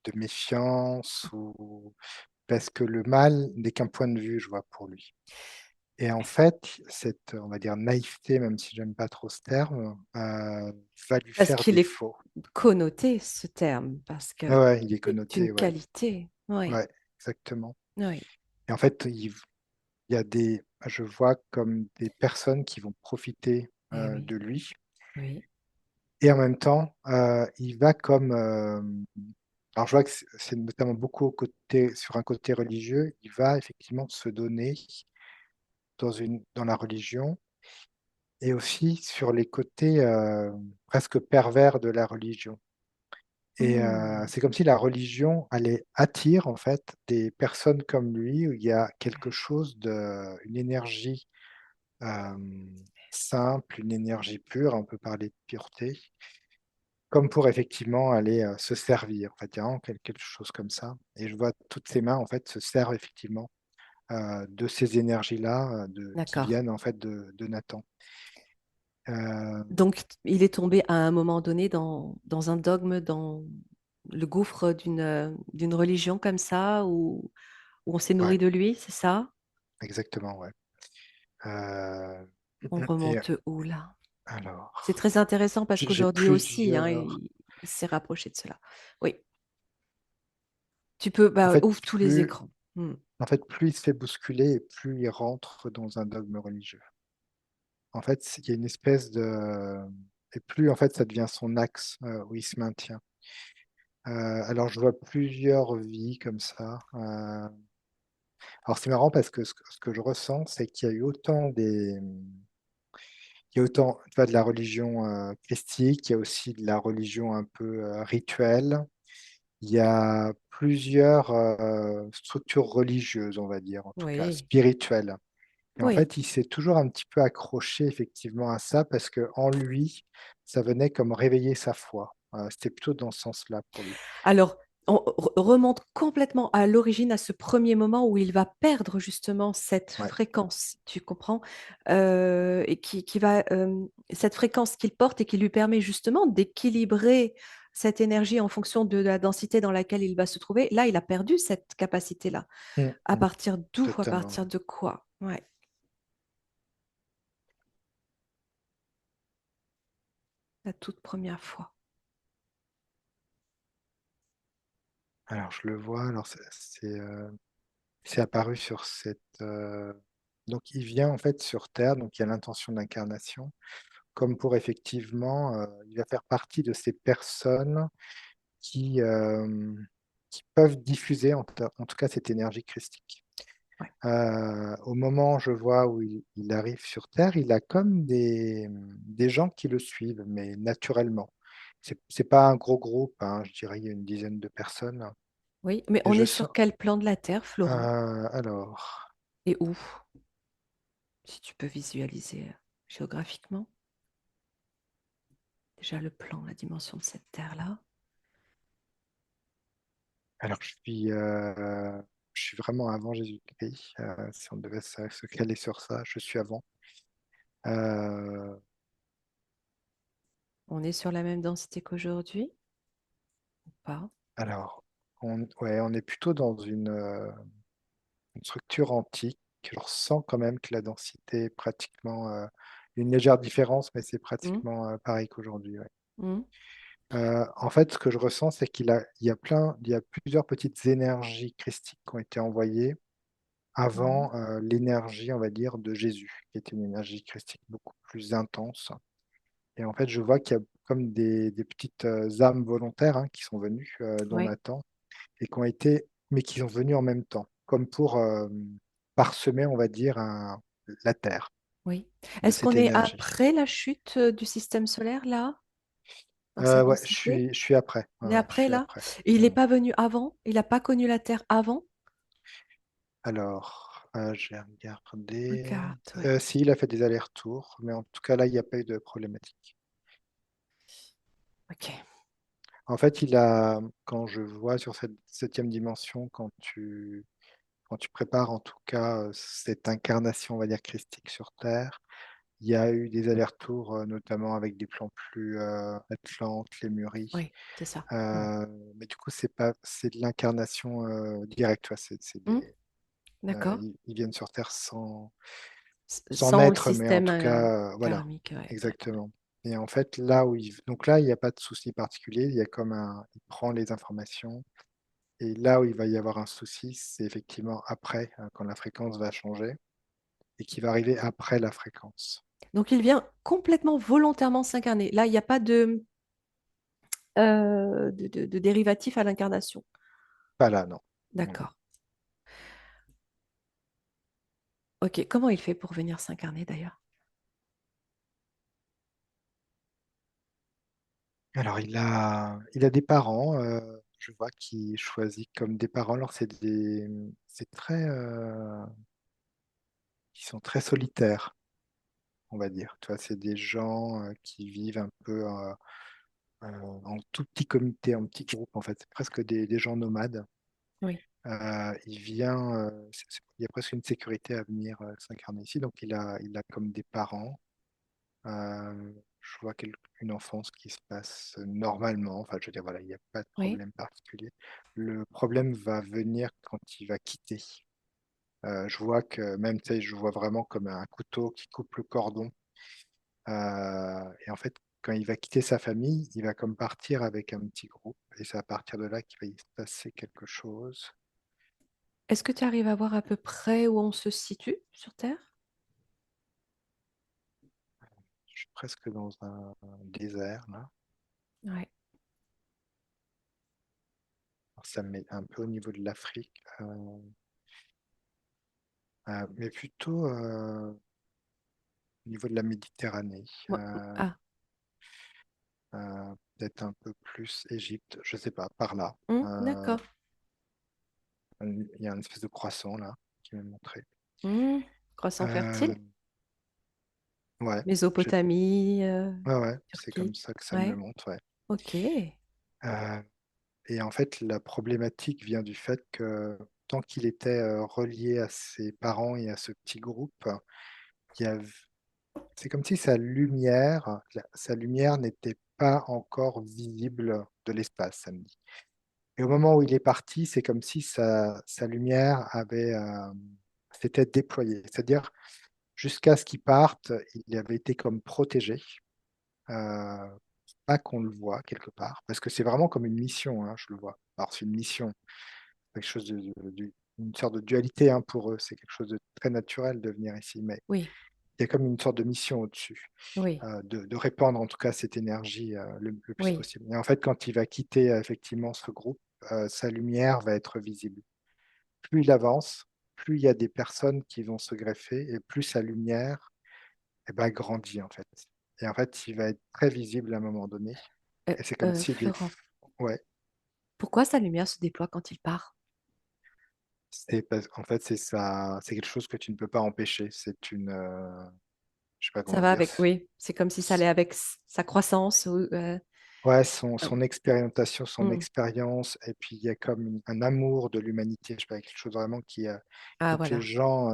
de méfiance ou parce que le mal n'est qu'un point de vue, je vois, pour lui. Et en fait, cette, on va dire, naïveté, même si j'aime pas trop ce terme, va lui Parce faire qu'il est défaut. connoté, ce terme, parce que Ouais, ouais, il est c'est une connoté, ouais. qualité. Oui, Ouais, exactement. oui, Et en fait, il y a je vois comme des personnes qui vont profiter eh oui, de lui. oui. Et en même temps, il va comme, alors je vois que c'est notamment beaucoup sur un côté religieux, il va effectivement se donner dans la religion et aussi sur les côtés presque pervers de la religion. Et Hmm. c'est comme si la religion allait attire en fait des personnes comme lui, où il y a quelque chose une énergie euh, simple, une énergie pure, on peut parler de pureté, comme pour effectivement aller se servir. En fait, il y a vraiment quelque chose comme ça. Et je vois toutes ces mains en fait se servent effectivement de ces énergies-là qui D'accord. viennent en fait de Nathan. Euh, Donc, il est tombé à un moment donné dans un dogme, dans le gouffre d'une religion comme ça, où on s'est ouais, nourri de lui, c'est ça? exactement, ouais. Euh, On et remonte où là? C'est alors, très intéressant parce j'ai qu'aujourd'hui aussi, hein, plusieurs. il s'est rapproché de cela. Oui, tu peux, En bah, fait, ouvre tous les écrans. Hmm. plus il se fait bousculer et plus il rentre dans un dogme religieux. En fait, il y a une espèce de et plus en fait ça devient son axe où il se maintient. Alors je vois plusieurs vies comme ça. Alors c'est marrant parce que ce que je ressens, c'est qu'il y a eu il y a autant tu vois, de la religion christique, il y a aussi de la religion un peu rituelle. Il y a plusieurs structures religieuses, on va dire, en tout cas Oui, spirituelles. Et en oui. fait, il s'est toujours un petit peu accroché effectivement à ça parce que en lui, ça venait comme réveiller sa foi. C'était plutôt dans ce sens-là pour lui. Alors, on remonte complètement à l'origine, à ce premier moment où il va perdre justement cette Ouais. fréquence, tu comprends? Et qui va, cette fréquence qu'il porte et qui lui permet justement d'équilibrer cette énergie en fonction de la densité dans laquelle il va se trouver. Là, il a perdu cette capacité-là. Mm, À mm, partir d'où? À totalement. partir de quoi? Ouais, la toute première fois. Alors je le vois. Alors c'est apparu sur cette. Donc il vient en fait sur Terre. Donc il y a l'intention d'incarnation, comme pour effectivement, il va faire partie de ces personnes qui qui peuvent diffuser en tout cas cette énergie christique. Ouais. Au moment, je vois où il arrive sur terre, il a comme des gens qui le suivent, mais naturellement. C'est pas un gros groupe, hein, je dirais il y a une dizaine de personnes Oui, mais et on je est sens sur quel plan de la Terre, Florent? alors, Et où? Si tu peux visualiser géographiquement. Déjà le plan, la dimension de cette terre-là. alors je suis vraiment avant Jésus-Christ, si on devait se caler sur ça, je suis avant. Heu, On est sur la même densité qu'aujourd'hui ou pas? alors, on est plutôt dans une structure antique. Je ressens quand même que la densité est pratiquement, une légère différence, mais c'est Hmm. pratiquement, pareil qu'aujourd'hui, ouais. Hmm. En fait, ce que je ressens, c'est il y a plusieurs petites énergies christiques qui ont été envoyées Mhm. avant, l'énergie, on va dire, de Jésus, qui était une énergie christique beaucoup plus intense et en fait, je vois qu'il y a comme des petites, âmes volontaires, hein, qui sont venues, dans Oui, Nathan et qui ont été mais qui sont venus en même temps, comme pour, parsemer, on va dire, la terre oui. de Est-ce cette qu'on est énergie. après la chute du système solaire là? dans sa Ouais, densité? je suis après. Ouais, Il est ouais, je après suis là? après. Et il n'est Mm. pas venu avant? Il n'a pas connu la Terre avant? Alors, j'ai regardé. Regarde, ouais. Si, il a fait des allers-retours, mais en tout cas, là, il n'y a pas eu de problématique. Ok. En fait, quand je vois sur cette septième dimension, quand tu prépares en tout cas cette incarnation, on va dire, christique sur Terre, il y a eu des allers-retours, notamment avec des plans plus Atlantes, Lémurie. Oui, c'est ça. Mm. Euh, mais du coup, c'est de l'incarnation directe. Ouais, Mm, d'accord. ils viennent sur Terre sans Sans le naître, mais en système tout cas, voilà, karmique, ouais, d'accord. exactement. Et en fait, donc là, il n'y a pas de souci particulier. Il y a il prend les informations. Et là où il va y avoir un souci, c'est effectivement après, quand la fréquence va changer et qui va arriver après la fréquence. Donc il vient complètement volontairement s'incarner. Là, il n'y a pas de dérivatif à l'incarnation. Pas là, non. Non, non. D'accord. Ok. Comment il fait pour venir s'incarner d'ailleurs? Alors, il a des parents, je vois, qui choisit comme des parents. Alors, c'est très, qui sont très solitaires, on va dire. Tu vois, c'est des gens qui vivent un peu en tout petit comité, en petit groupe, en fait. C'est presque des gens nomades. Oui, Il y a presque une sécurité à venir s'incarner ici. Donc, il a comme des parents. Je vois une enfance qui se passe normalement. Enfin, je veux dire, voilà, il n'y a pas de oui, problème particulier. Le problème va venir quand il va quitter. Je vois que même, tu sais, je vois vraiment comme un couteau qui coupe le cordon. Et en fait, quand il va quitter sa famille, il va comme partir avec un petit groupe. Et c'est à partir de là qu'il va y se passer quelque chose. est-ce que tu arrives à voir à peu près où on se situe sur Terre? Je suis presque dans un désert, là. Ouais. Alors, ça me met un peu au niveau de l'Afrique, mais plutôt au niveau de la Méditerranée. Ah, Peut-être un peu plus Égypte, je sais pas, par là. Euh, d'accord. il y a une espèce de croissant là qui m'est montré. Hmm, croissant Euh, fertile? ouais, je sais pas. Mésopotamie, Ouais, ouais, c'est Turquie. comme ça que ça me le Ouais, montre, ouais. ok. Euh, et en fait, la problématique vient du fait que tant qu'il était relié à ses parents et à ce petit groupe, il y a c'est comme si sa lumière n'était pas encore visible de l'espace, ça me dit. Et au moment où il est parti, c'est comme si sa lumière s'était déployée. C'est-à-dire, jusqu'à ce qu'il parte, il avait été comme protégé, euh, pas qu'on le voit quelque part, parce que c'est vraiment comme une mission, hein, je le vois. Alors, c'est une mission, quelque chose une sorte de dualité hein, pour eux, c'est quelque chose de très naturel de venir ici, mais Oui, il y a comme une sorte de mission au-dessus. oui, De répandre en tout cas cette énergie le plus oui. possible. Et en fait, quand il va quitter effectivement ce groupe, sa lumière va être visible. Plus il avance, plus il y a des personnes qui vont se greffer et plus sa lumière grandit en fait. Et en fait, il va être très visible à un moment donné. Et c'est comme s'il est... Florent, Ouais, pourquoi sa lumière se déploie quand il part? en fait, c'est quelque chose que tu ne peux pas empêcher. Je sais pas Ça comment va dire. avec, oui, c'est comme si ça allait avec sa croissance. Ouais, Euh, son expérimentation, son hmm. expérience, et puis il y a comme un amour de l'humanité, je sais pas, quelque chose vraiment Ah, donc les voilà. gens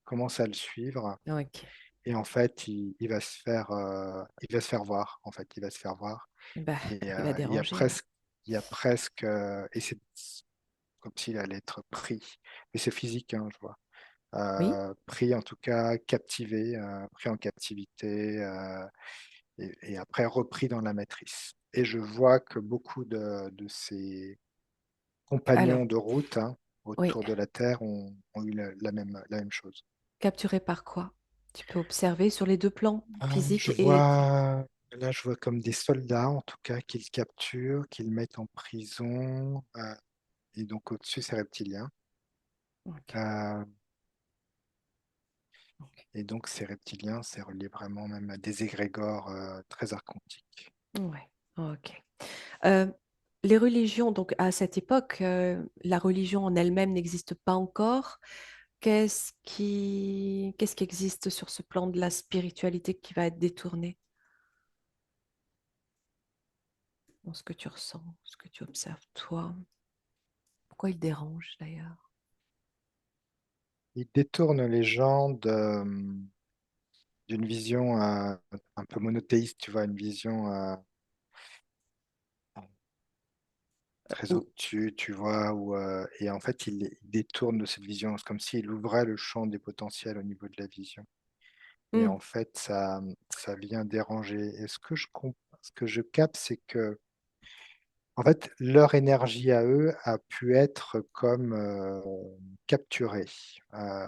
commencent à le suivre, Ok. et en fait, il va se faire voir, en fait, il va se faire voir, Bah, et il va déranger, ouais. et c'est comme s'il allait être pris, mais c'est physique, hein, je vois, Oui, pris en tout cas, captivé, pris en captivité, et après repris dans la matrice. Et je vois que beaucoup de ces compagnons alors, de route hein, oui, autour de la Terre ont eu la même chose. capturé par quoi? Tu peux observer sur les deux plans, Je physique et... vois, là, je vois comme des soldats, en tout cas, qu'ils capturent, qu'ils mettent en prison, et donc au-dessus, c'est reptilien. Ok, Euh, ok. et donc, ces reptiliens, c'est relié vraiment même à des égrégores très archontiques. Ouais, Ok. Euh, les religions, donc à cette époque, la religion en elle-même n'existe pas encore. Qu'est-ce qui existe sur ce plan de la spiritualité qui va être détourné dans ce que tu ressens, ce que tu observes toi? Pourquoi il dérange d'ailleurs? Il détourne les gens d'une vision un peu monothéiste, tu vois, une vision très Ou, obtus, tu vois, et en fait, il détourne de cette vision. C'est comme s'il ouvrait le champ des potentiels au niveau de la vision. Et Hmm, en fait, ça vient déranger. Et ce que je capte, c'est que, en fait, leur énergie à eux a pu être comme capturée. Euh,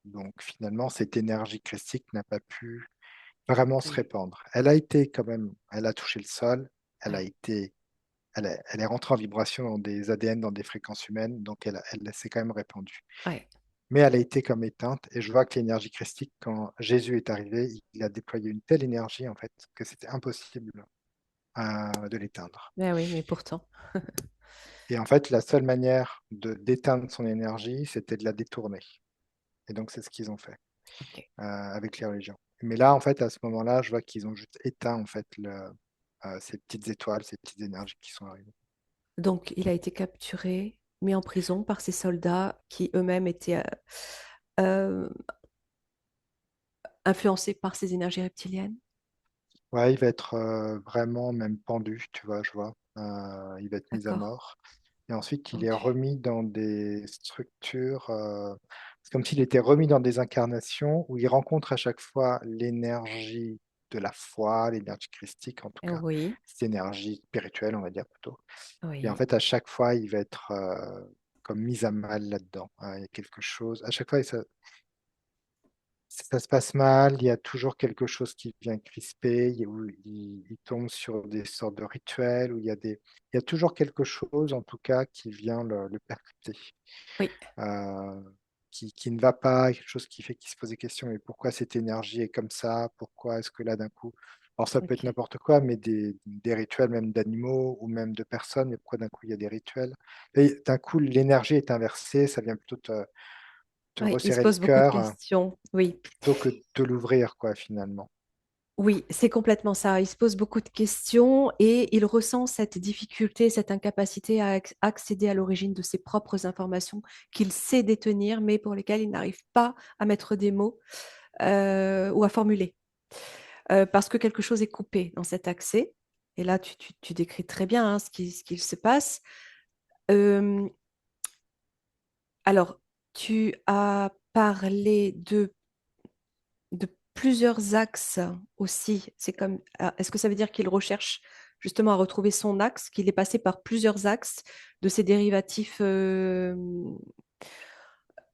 donc, finalement, cette énergie christique n'a pas pu vraiment se oui, répandre. Elle a été quand même, elle a touché le sol, elle a oui, été, elle est rentrée en vibration dans des ADN, dans des fréquences humaines, donc elle s'est quand même répandue. oui. Mais elle a été comme éteinte, et je vois que l'énergie christique, quand Jésus est arrivé, il a déployé une telle énergie, en fait, que c'était impossible de l'éteindre. Mais oui, mais pourtant. Et en fait, la seule manière de d'éteindre son énergie, c'était de la détourner. Et donc, c'est ce qu'ils ont fait Ok. avec les religions. Mais là, en fait, à ce moment-là, je vois qu'ils ont juste éteint, en fait, ces petites étoiles, ces petites énergies qui sont arrivées. Donc, il a été capturé, mis en prison par ces soldats qui eux-mêmes étaient euh, influencés par ces énergies reptiliennes. Ouais, il va être vraiment même pendu, tu vois, je vois. Il va être mis à D'accord. mort. Et ensuite, il est Pendu. remis dans des structures. C'est comme s'il était remis dans des incarnations où il rencontre à chaque fois l'énergie de la foi, l'énergie christique en tout cas, Oui, cette énergie spirituelle, on va dire plutôt. Et en oui, fait, à chaque fois, il va être comme mis à mal là-dedans. Il y a quelque chose. À chaque fois, ça se passe mal, il y a toujours quelque chose qui vient crisper, où il tombe sur des sortes de rituels, où il y a toujours quelque chose, en tout cas, qui vient le percuter, oui. euh, qui ne va pas, quelque chose qui fait qu'il se pose des questions, mais pourquoi cette énergie est comme ça? Pourquoi est-ce que là, d'un coup, alors ça peut être Ok. n'importe quoi, mais des rituels même d'animaux ou même de personnes, mais pourquoi d'un coup il y a des rituels? Et d'un coup, l'énergie est inversée, ça vient plutôt te Oui, il se resserrer le pose beaucoup de cœur questions. Oui. plutôt que de te l'ouvrir, quoi, finalement. Oui, c'est complètement ça. Il se pose beaucoup de questions et il ressent cette difficulté, cette incapacité à accéder à l'origine de ses propres informations qu'il sait détenir, mais pour lesquelles il n'arrive pas à mettre des mots ou à formuler. Parce que quelque chose est coupé dans cet accès. Et là, tu décris très bien hein, ce qu'il se passe. Euh, alors, tu as parlé de plusieurs axes aussi. C'est comme, est-ce que ça veut dire qu'il recherche justement à retrouver son axe, qu'il est passé par plusieurs axes de ses dérivatifs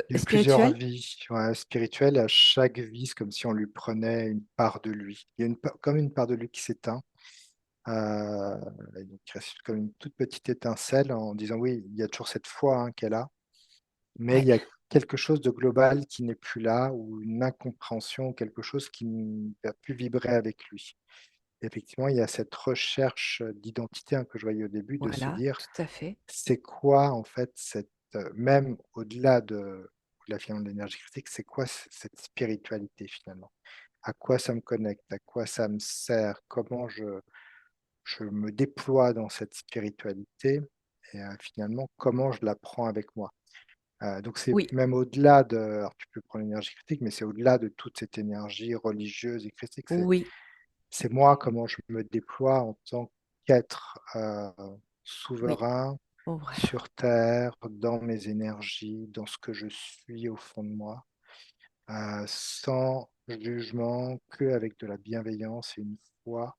Il y a eu plusieurs spirituels? vies ouais, spirituelles. À chaque vie, c'est comme si on lui prenait une part de lui. Il y a comme une part de lui qui s'éteint. Euh, et donc, il reste comme une toute petite étincelle en disant oui, il y a toujours cette foi hein, qu'elle a, mais il Ouais, y a quelque chose de global qui n'est plus là, ou une incompréhension, quelque chose qui ne va plus vibrer avec lui. Et effectivement, il y a cette recherche d'identité hein, que je voyais au début, de se voilà, dire tout à fait. c'est quoi en fait même au-delà de la finalement de l'énergie critique, c'est quoi cette spiritualité finalement? À quoi ça me connecte? À quoi ça me sert? Comment je me déploie dans cette spiritualité? Et finalement, comment je la prends avec moi? Donc c'est Oui, même au-delà de alors tu peux prendre l'énergie critique, mais c'est au-delà de toute cette énergie religieuse et christique. oui, C'est moi, comment je me déploie en tant qu'être, oui. souverain Bon, voilà, sur terre, dans mes énergies, dans ce que je suis au fond de moi, sans jugement, qu'avec de la bienveillance et une foi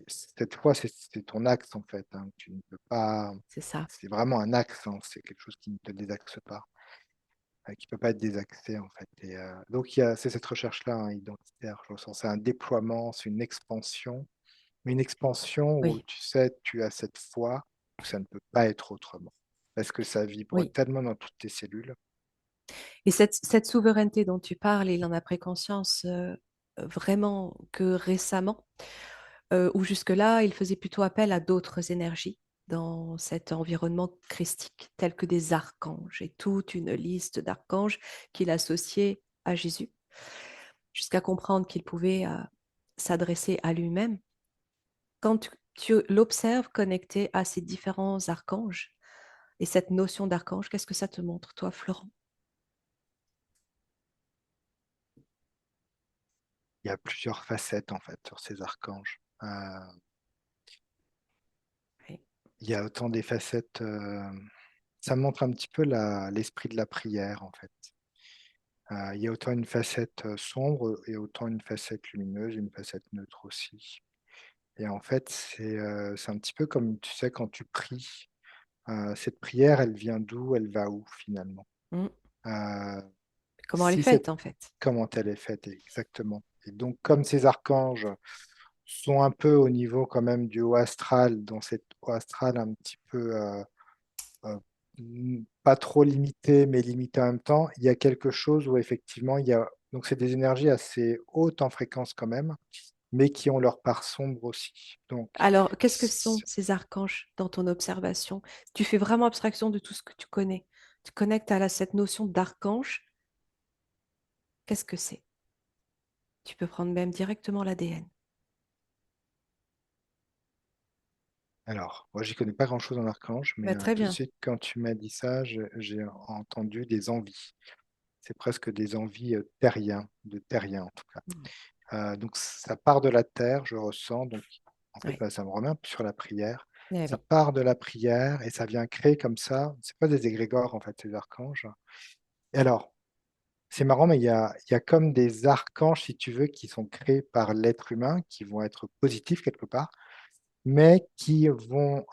cette foi, c'est ton axe en fait, hein. Tu ne peux pas c'est ça. c'est vraiment un axe, hein, c'est quelque chose qui ne te désaxe pas, qui ne peut pas être désaxé en fait et donc c'est cette recherche-là, hein, identitaire, je ressens. C'est un déploiement, c'est une expansion, mais une expansion où Oui, tu sais, tu as cette foi que ça ne peut pas être autrement. Parce que ça vibre oui. tellement dans toutes tes cellules. Et cette souveraineté dont tu parles, il en a pris conscience vraiment que récemment. où jusque-là, il faisait plutôt appel à d'autres énergies dans cet environnement christique, tels que des archanges et toute une liste d'archanges qu'il associait à Jésus, jusqu'à comprendre qu'il pouvait s'adresser à lui-même. Quand tu l'observes connecté à ces différents archanges et cette notion d'archange, qu'est-ce que ça te montre, toi, Florent? Il y a plusieurs facettes en fait sur ces archanges. Oui. Il y a autant des facettes. Ça montre un petit peu l'esprit de la prière en fait. Il y a autant une facette sombre et autant une facette lumineuse, une facette neutre aussi. Et en fait, c'est un petit peu comme, tu sais, quand tu pries, cette prière, elle vient d'où? Elle va où finalement? Mm. Euh, Comment elle est si c'est faite, en fait? comment elle est faite exactement. Et donc, comme ces archanges sont un peu au niveau quand même du haut astral, dans cet haut astral un petit peu euh, pas trop limité, mais limité en même temps, il y a quelque chose où effectivement, il y a donc c'est des énergies assez hautes en fréquence quand même, mais qui ont leur part sombre aussi. Donc, Alors, qu'est-ce que sont ces archanges dans ton observation? Tu fais vraiment abstraction de tout ce que tu connais. Tu connectes à cette notion d'archange. Qu'est-ce que c'est? Tu peux prendre même directement l'ADN. alors, moi, j'y connais pas grand-chose en archange, mais Bah, très tout de bien. suite, quand tu m'as dit ça, j'ai entendu des envies. C'est presque des envies terriens en tout cas. Mm. Donc ça part de la terre, je ressens. Donc en fait, Oui. bah, ça me remet un peu sur la prière. Eh Ça oui. part de la prière et ça vient créer comme ça. C'est pas des égrégores en fait, ces archanges. Et alors, c'est marrant, mais il y a comme des archanges, si tu veux, qui sont créés par l'être humain, qui vont être positifs quelque part, mais qui ont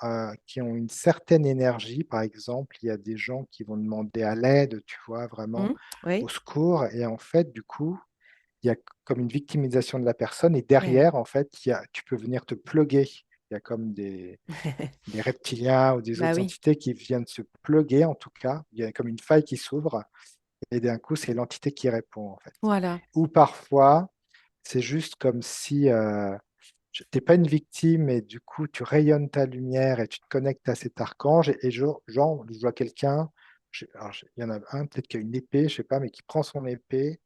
une certaine énergie. Par exemple, il y a des gens qui vont demander à l'aide, tu vois, vraiment Mm. au Oui. secours. Et en fait, du coup, il y a comme une victimisation de la personne et Eh oui. derrière, en fait, tu peux venir te pluguer. Il y a comme des reptiliens ou des Bah autres oui. entités qui viennent se pluguer, en tout cas. Il y a comme une faille qui s'ouvre et d'un coup, c'est l'entité qui répond, en fait. Voilà. Ou parfois, c'est juste comme si tu n'es pas une victime et du coup, tu rayonnes ta lumière et tu te connectes à cet archange. Et genre, je vois quelqu'un, il y en a un, peut-être qui a une épée, je sais pas, mais qui prend son épée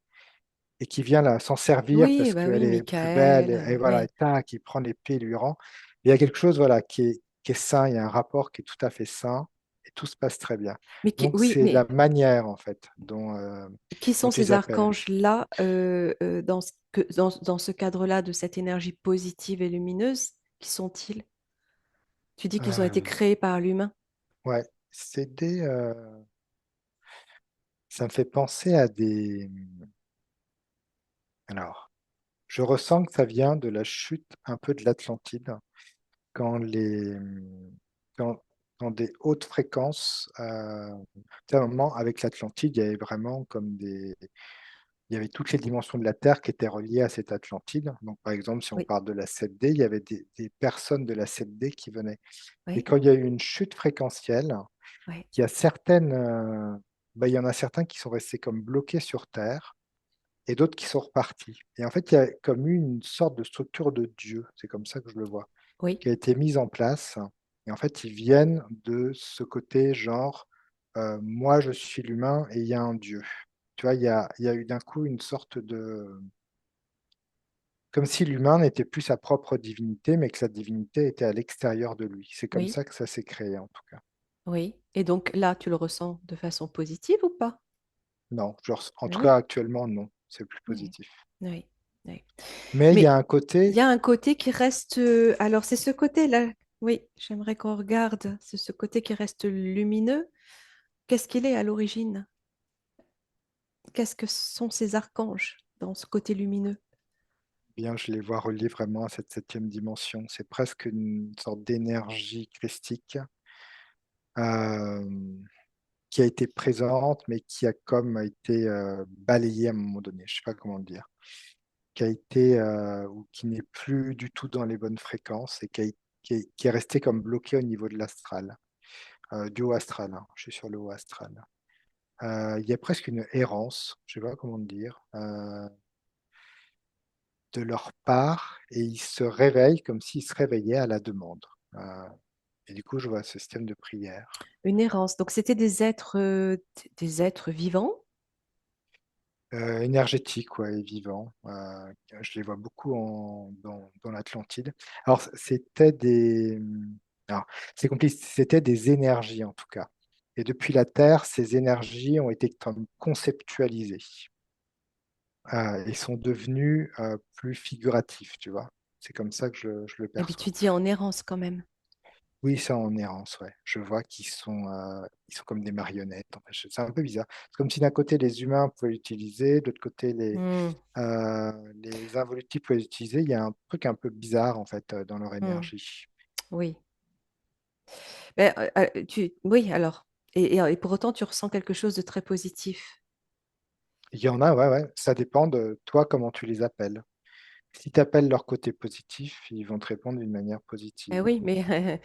et qui vient là s'en servir Oui, parce bah qu'elle oui, est plus belle, Michael. et voilà, et Oui. tac, il prend l'épée, il lui rend. Il y a quelque chose, voilà, qui est sain, il y a un rapport qui est tout à fait sain, et tout se passe très bien. Mais Donc, oui, c'est la mais manière, en fait, qui dont sont tu les ces appelles. archanges-là dans ce cadre-là de cette énergie positive et lumineuse? Qui sont-ils? Tu dis qu'ils ont été Euh, créés par l'humain. ouais, ça me fait penser à alors, je ressens que ça vient de la chute un peu de l'Atlantide, quand quand, dans des hautes fréquences, tu sais, à un moment, avec l'Atlantide, il y avait vraiment il y avait toutes les dimensions de la Terre qui étaient reliées à cette Atlantide. Donc, par exemple, si on Oui, parle de la 7D, il y avait des personnes de la 7D qui venaient. Et oui, quand il y a eu une chute fréquentielle, oui, il y a il y en a certains qui sont restés comme bloqués sur Terre et d'autres qui sont repartis. Et en fait, il y a comme eu une sorte de structure de Dieu, c'est comme ça que je le vois, oui. qui a été mise en place. Et en fait, ils viennent de ce côté genre, moi je suis l'humain et il y a un Dieu. Tu vois, il y a eu d'un coup une sorte de... Comme si l'humain n'était plus sa propre divinité, mais que sa divinité était à l'extérieur de lui. C'est comme Oui, ça que ça s'est créé, en tout cas. oui. Et donc là, tu le ressens de façon positive ou pas? Non, en tout Oui, cas actuellement, non, c'est plus oui, positif. oui, oui. Mais il y Mais a un il y côté, a un côté qui reste. Alors, c'est ce côté-là. Oui, j'aimerais qu'on regarde. C'est ce côté qui reste lumineux. Qu'est-ce qu'il est à l'origine? Qu'est-ce que sont ces archanges dans ce côté lumineux? bien, je les vois reliés vraiment à cette septième dimension. C'est presque une sorte d'énergie christique euh, qui a été présente, mais qui a comme été balayée à un moment donné. Je ne sais pas comment le dire. Qui a été ou qui n'est plus du tout dans les bonnes fréquences et qui est resté comme bloqué au niveau de l'astral, du haut astral, hein. Je suis sur le haut astral. Il y a presque une errance, je ne sais pas comment le dire. de leur part et ils se réveillent comme s'ils se réveillaient à la demande. Et du coup, je vois ce système de prière. Une errance. Donc c'était des êtres vivants? Énergétiques, ouais, et vivants. Je les vois beaucoup dans l'Atlantide. Alors, c'était alors, c'est compliqué, c'était des énergies en tout cas. Et depuis la Terre, ces énergies ont été comme conceptualisées. Et sont devenus plus figuratifs, tu vois. C'est comme ça que je le Et puis perçois. tu dis en errance quand même. Oui, ça en errance, ouais. Je vois ils sont comme des marionnettes, en fait. C'est un peu bizarre. C'est comme si d'un côté les humains pouvaient l'utiliser, de l'autre côté Mmh, les involutifs pouvaient l'utiliser. Il y a un truc un peu bizarre, en fait, dans leur mmh, énergie. oui. Beh, tu oui alors et pour autant tu ressens quelque chose de très positif? Il y en a, ouais, ouais, ça dépend de toi, comment tu les appelles. Si tu appelles leur côté positif, ils vont te répondre d'une manière Eh positive. oui, mais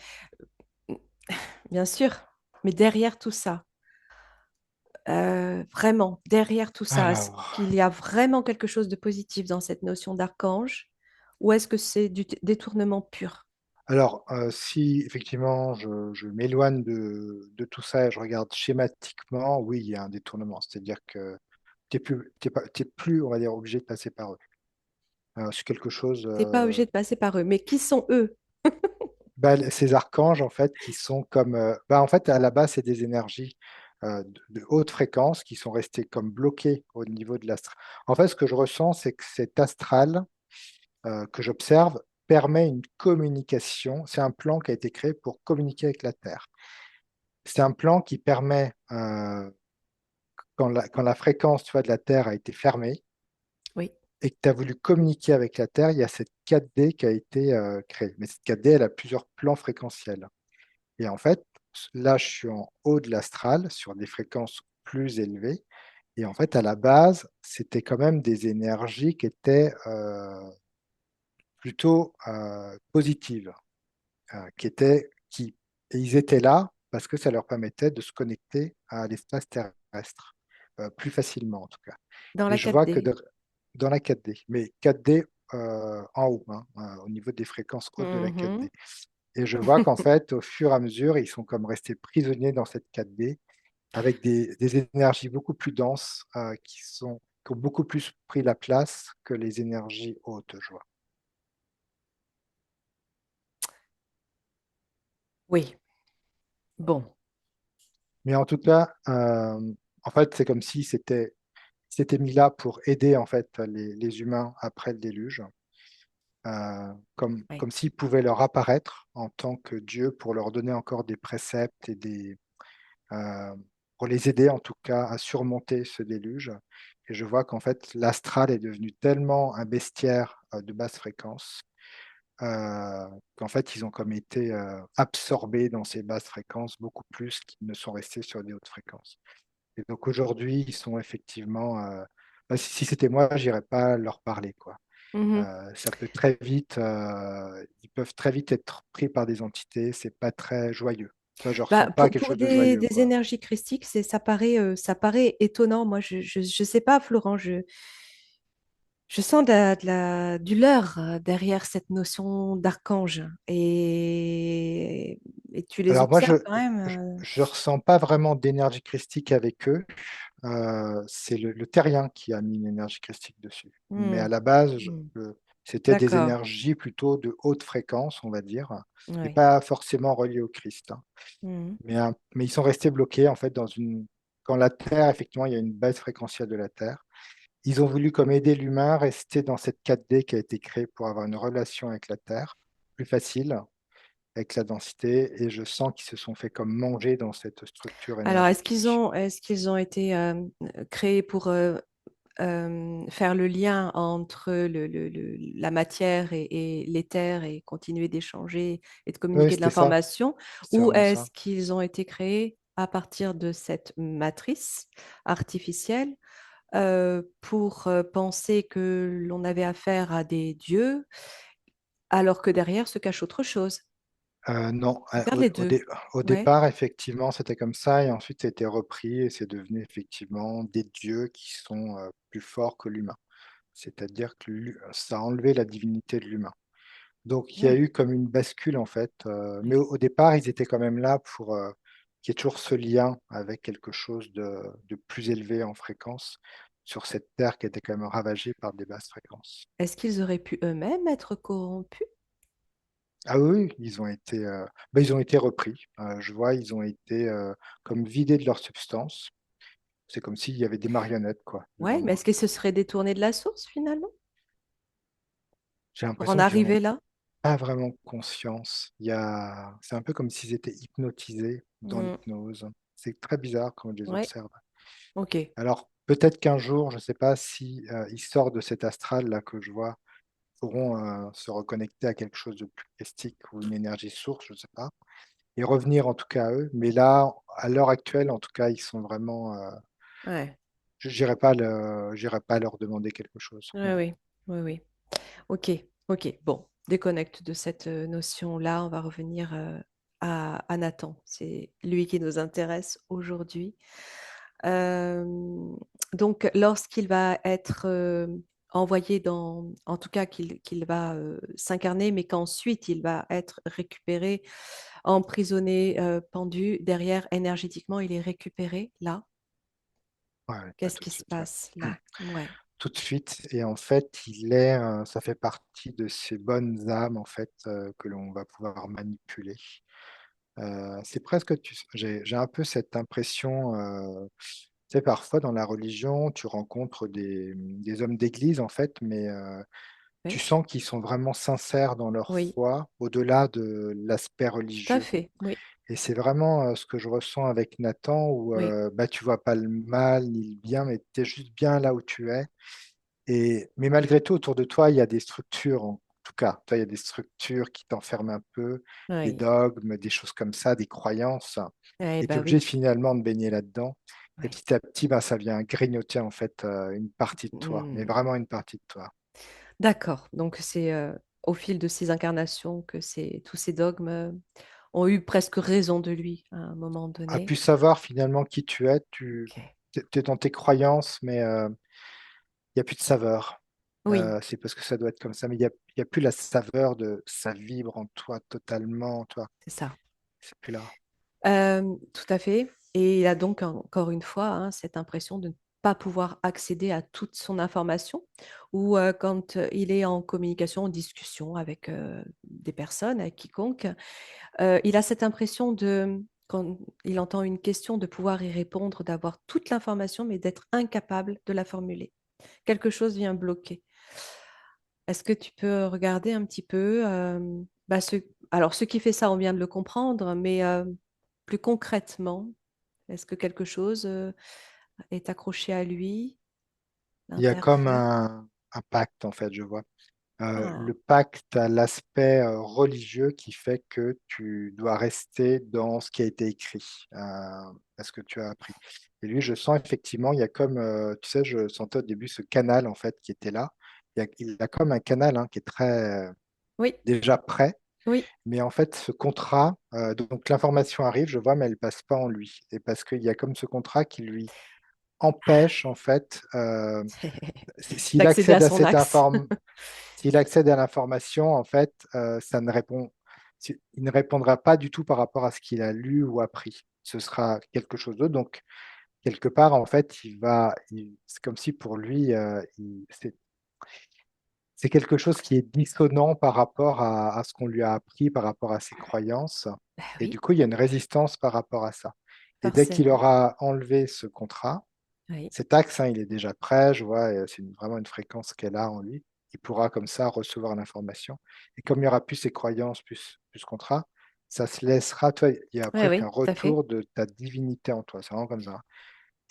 bien sûr, mais derrière tout ça, vraiment, derrière tout ça, est-ce Alors qu'il y a vraiment quelque chose de positif dans cette notion d'archange? Ou est-ce que c'est du t détournement pur? Si effectivement je m'éloigne de tout ça et je regarde schématiquement, oui, il y a un détournement. C'est-à-dire que tu es plus, on va dire, obligé de passer par eux. C'est quelque chose, Tu es pas obligé de passer par eux, mais qui sont eux? bah, ces archanges en fait qui sont comme, en fait à la base c'est des énergies, de haute fréquence qui sont restées comme bloquées au niveau de l'astral. En fait, ce que je ressens, c'est que cet astral, que j'observe permet une communication. C'est un plan qui a été créé pour communiquer avec la Terre. C'est un plan qui permet, quand la fréquence, tu vois, de la Terre a été fermée Oui, et que tu as voulu communiquer avec la Terre, il y a cette 4D qui a été, créée. Mais cette 4D, elle a plusieurs plans fréquentiels et en fait, là, je suis en haut de l'astral, sur des fréquences plus élevées et en fait, à la base, c'était quand même des énergies qui étaient, plutôt, positives, qui et ils étaient là parce que ça leur permettait de se connecter à l'espace terrestre, plus facilement en tout cas. dans Et la je vois que 4D. dans la 4D, mais 4D, en haut, hein, au niveau des fréquences hautes de la Mmh. 4D. Et je vois qu'en fait, au fur et à mesure, ils sont comme restés prisonniers dans cette 4D avec des énergies beaucoup plus denses, qui ont beaucoup plus pris la place que les énergies hautes, je vois. Oui, bon, Mais en tout cas, en fait, c'est comme si c'était mis là pour aider en fait les humains après le déluge, oui. comme s'il pouvait leur apparaître en tant que Dieu pour leur donner encore des préceptes heu, pour les aider en tout cas à surmonter ce déluge. Et je vois qu'en fait l'astral est devenu tellement un bestiaire, de basse fréquence, qu'en fait ils ont comme été, absorbés dans ces basses fréquences beaucoup plus qu'ils ne sont restés sur des hautes fréquences. Et donc aujourd'hui, ils sont effectivement, si c'était moi, j'irais pas leur parler, quoi. Mmh. Ça peut très vite, ils peuvent très vite être pris par des entités, c'est pas très joyeux. Tu vois, je ressens Bah, pas quelque pour chose de joyeux, des quoi. énergies christiques, ça paraît étonnant. Moi, je sais pas, Florent, je sens du leurre derrière cette notion d'archange et tu les Alors moi, observes quand même. je ressens pas vraiment d'énergie christique avec eux, c'est le terrien qui a mis une énergie christique dessus. Mais à Hmm, la base, hmm. c'était des D'accord. énergies plutôt de haute fréquence, on va dire, et Oui. pas forcément reliées au Christ, hein. Hmm. Mais ils sont restés bloqués en fait quand la Terre, effectivement, il y a une baisse fréquentielle de la Terre. Ils ont voulu comme aider l'humain, rester dans cette 4D qui a été créée pour avoir une relation avec la Terre, plus facile, avec la densité, et je sens qu'ils se sont fait comme manger dans cette structure Alors, énergétique. est-ce qu'ils ont été créés pour faire le lien entre la matière et l'éther et continuer d'échanger et de Oui, communiquer de c'était ça, l'information, c'est ou vraiment ça. est-ce qu'ils ont été créés à partir de cette matrice artificielle pour penser que l'on avait affaire à des dieux, alors que derrière se cache autre chose? Non, Regarde les deux. au Ouais. départ, effectivement, c'était comme ça et ensuite ça a été repris et c'est devenu effectivement des dieux qui sont, plus forts que l'humain. c'est-à-dire que ça a enlevé la divinité de l'humain. Donc il y a Oui. eu comme une bascule en fait, mais au départ, ils étaient quand même là pour, qu'il y ait toujours ce lien avec quelque chose de plus élevé en fréquence sur cette terre qui était quand même ravagée par des basses fréquences. Est-ce qu'ils auraient pu eux-mêmes être corrompus? Ah oui, oui, ils ont été repris. Je vois, ils ont été, comme vidés de leur substance. C'est comme s'il y avait des marionnettes quoi, devant Ouais, mais moi. est-ce qu'ils se seraient détournés de la source finalement J'ai pour en l'impression qu'ils en ont arriver là? pas vraiment conscience. C'est un peu comme s'ils étaient hypnotisés dans Mmh. l'hypnose. C'est très bizarre quand je les Ouais, observe. OK. Alors, peut-être qu'un jour, je ne sais pas si, ils sortent de cet astral-là que je vois, pourront, se reconnecter à quelque chose de plus mystique ou une énergie source, je ne sais pas et revenir en tout cas à eux. Mais là, à l'heure actuelle, en tout cas, ils sont vraiment, Ouais. j'irai pas leur demander quelque chose, Oui, non. oui. Oui, oui. OK, OK. Bon, déconnecte de cette, notion-là. On va revenir, à Nathan. C'est lui qui nous intéresse aujourd'hui. Hem, donc lorsqu'il va être, envoyé en tout cas qu'il va, s'incarner, mais qu'ensuite il va être récupéré, emprisonné, pendu, derrière énergétiquement, il est récupéré là? Ouais, ouais, pas Qu'est-ce tout de qui se suite, ouais. passe là? Ouais, Tout de suite et en fait, ça fait partie de ces bonnes âmes en fait, que l'on va pouvoir manipuler. C'est presque j'ai un peu cette impression, tu sais, parfois dans la religion, tu rencontres des hommes d'église en fait, mais tu ouais, sens qu'ils sont vraiment sincères dans leur oui, foi, au-delà de l'aspect tout à religieux fait, oui, et c'est vraiment, ce que je ressens avec Nathan où, oui, bah, tu vois pas le mal ni le bien, mais tu es juste bien là où tu es mais malgré tout, autour de toi, il y a des structures, en tout cas, toi, il y a des structures qui t'enferment un peu, des oui. dogmes, des choses comme ça, des croyances Eh et tu es bah, obligé oui, finalement de baigner là-dedans et oui. petit à petit, bah, ça vient grignoter, en fait, une partie de toi, mais Mmh. vraiment une partie de toi. D'accord, donc c'est, au fil de ces incarnations que tous ces dogmes, ont eu presque raison de lui à un moment À donné. plus savoir finalement qui tu es, tu OK. es dans tes croyances, mais il y a plus de saveur. Oui, C'est parce que ça doit être comme ça, mais il y a plus la saveur de ça vibre en toi totalement, toi, c'est ça. c'est plus là. Tout à fait et il a donc encore une fois, hein, cette impression de ne pas pouvoir accéder à toute son information ou, quand, il est en communication, en discussion avec, des personnes, avec quiconque, il a cette impression de quand il entend une question, de pouvoir y répondre, d'avoir toute l'information, mais d'être incapable de la formuler. Quelque chose vient bloquer. Est-ce que tu peux regarder un petit peu, bah, ce qui fait ça, on vient de le comprendre, mais, plus concrètement, est-ce que quelque chose, est accroché à lui, Il y a comme l'interfère? un pacte, en fait, je vois. Le Ah, pacte a l'aspect, religieux qui fait que tu dois rester dans ce qui a été écrit, parce que tu as appris et lui, je sens effectivement, il y a comme, tu sais, je sentais au début ce canal, en fait, qui était là. Il a comme un canal, hein, qui est très oui, déjà prêt, oui. mais en fait, ce contrat, donc l'information arrive, je vois, mais elle passe pas en lui et parce qu'il y a comme ce contrat qui lui empêche, en fait, s'il D'accéder à accède à son cette axe. inform s'il accède à l'information, en fait, ça ne répond il ne répondra pas du tout par rapport à ce qu'il a lu ou appris. Ce sera quelque chose d'autre, donc quelque part, en fait, c'est comme si pour lui, c'est quelque chose qui est dissonant par rapport à ce qu'on lui a appris, par rapport à ses croyances Bah, et du oui, coup, il y a une résistance par rapport à ça et dès qu'il forcément. aura enlevé ce contrat, Oui, cet axe, hein, il est déjà prêt, je vois, vraiment une fréquence qu'elle a en lui. Il pourra comme ça recevoir l'information et comme il y aura plus ses croyances, plus ce contrat, ça se laissera, toi, il y a oui, presque oui, un tout à fait. retour de ta divinité en toi, c'est vraiment comme ça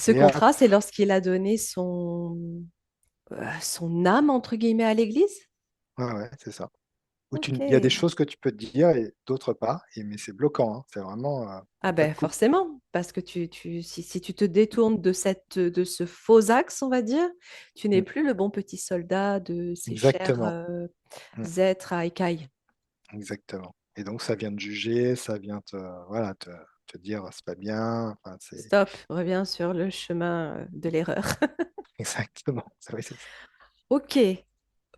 Ce et ap contrat, c'est lorsqu'il a donné son «âme» entre guillemets à l'église? ouais, ouais, c'est ça. Où il y a des OK. choses que tu peux te dire et d'autres pas mais c'est bloquant, hein, c'est vraiment, Ah ça te ben coupe. forcément, parce que si tu te détournes de ce faux axe, on va dire, tu n'es Mmh, plus le bon petit soldat de ces chers, exactement. Mmh, êtres à écailles. exactement et donc ça vient te juger, ça vient voilà, te dire: «C'est pas bien», enfin c'est Stop, reviens sur le chemin, de l'erreur. exactement, oui, c'est ça. Ok.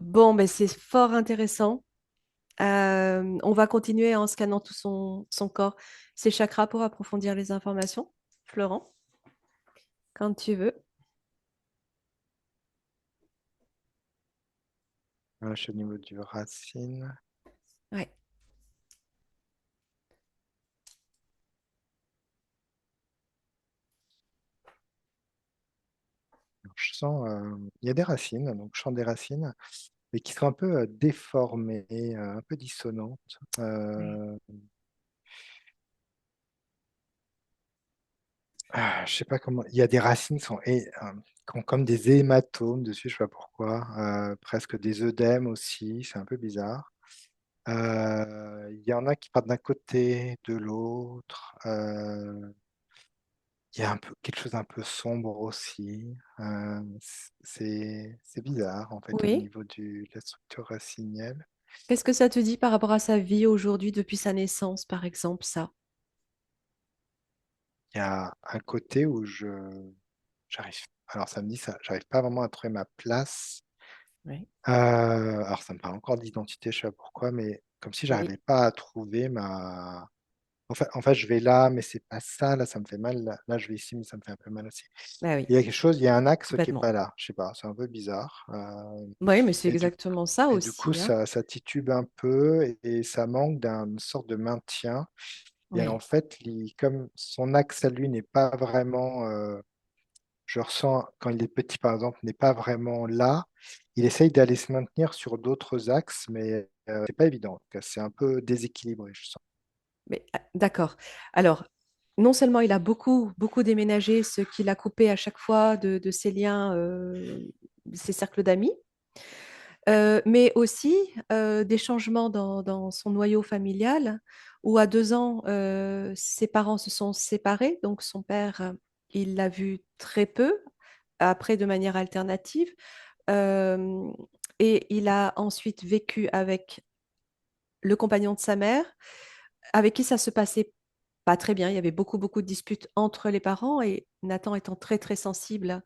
Bon, ben c'est fort intéressant. On va continuer en scannant tout son corps, ses chakras pour approfondir les informations. Florent, quand tu veux. Voilà, je suis au niveau du racine. Ouais. Alors, je sens, il y a des racines, donc je sens des racines, mais qui sont un peu déformées, un peu dissonantes. Ouais. Je sais pas comment. Il y a des racines qui ont comme des hématomes dessus, je sais pas pourquoi. Presque des œdèmes aussi, c'est un peu bizarre. Il y en a qui partent d'un côté, de l'autre. Il y a un peu quelque chose d'un peu sombre aussi. C'est bizarre en fait au Oui. niveau de la structure racinienne. Qu'est-ce que ça te dit par rapport à sa vie aujourd'hui depuis sa naissance, par exemple, ça? Il y a un côté où j'arrive. Alors ça me dit ça, j'arrive pas vraiment à trouver ma place. Oui. Alors ça me parle encore d'identité, je sais pas pourquoi, mais comme si Oui. j'arrivais pas à trouver ma. En fait, je vais là, mais c'est pas ça. Là, ça me fait mal. Là, je vais ici, mais ça me fait un peu mal aussi. Bah oui, Il y a quelque chose, il y a un axe qui est complètement. pas là. Je sais pas, c'est un peu bizarre. Oui, mais c'est Et du, exactement ça et du coup, aussi, hein. ça titube un peu et ça manque d'une sorte de maintien. Et en Oui. fait, comme son axe à lui n'est pas vraiment, je ressens quand il est petit, par exemple, n'est pas vraiment là, il essaye d'aller se maintenir sur d'autres axes, mais c'est pas évident. En tout cas, c'est un peu déséquilibré, je sens. Mais d'accord. Alors, non seulement il a beaucoup, beaucoup déménagé, ce qui l'a coupé à chaque fois de ses liens, ses cercles d'amis, mais aussi des changements dans son noyau familial, où à 2 ans, ses parents se sont séparés. Donc son père, il l'a vu très peu, après de manière alternative. Euh, et il a ensuite vécu avec le compagnon de sa mère, avec qui ça se passait pas très bien. Il y avait beaucoup, beaucoup de disputes entre les parents et Nathan étant très, très sensible,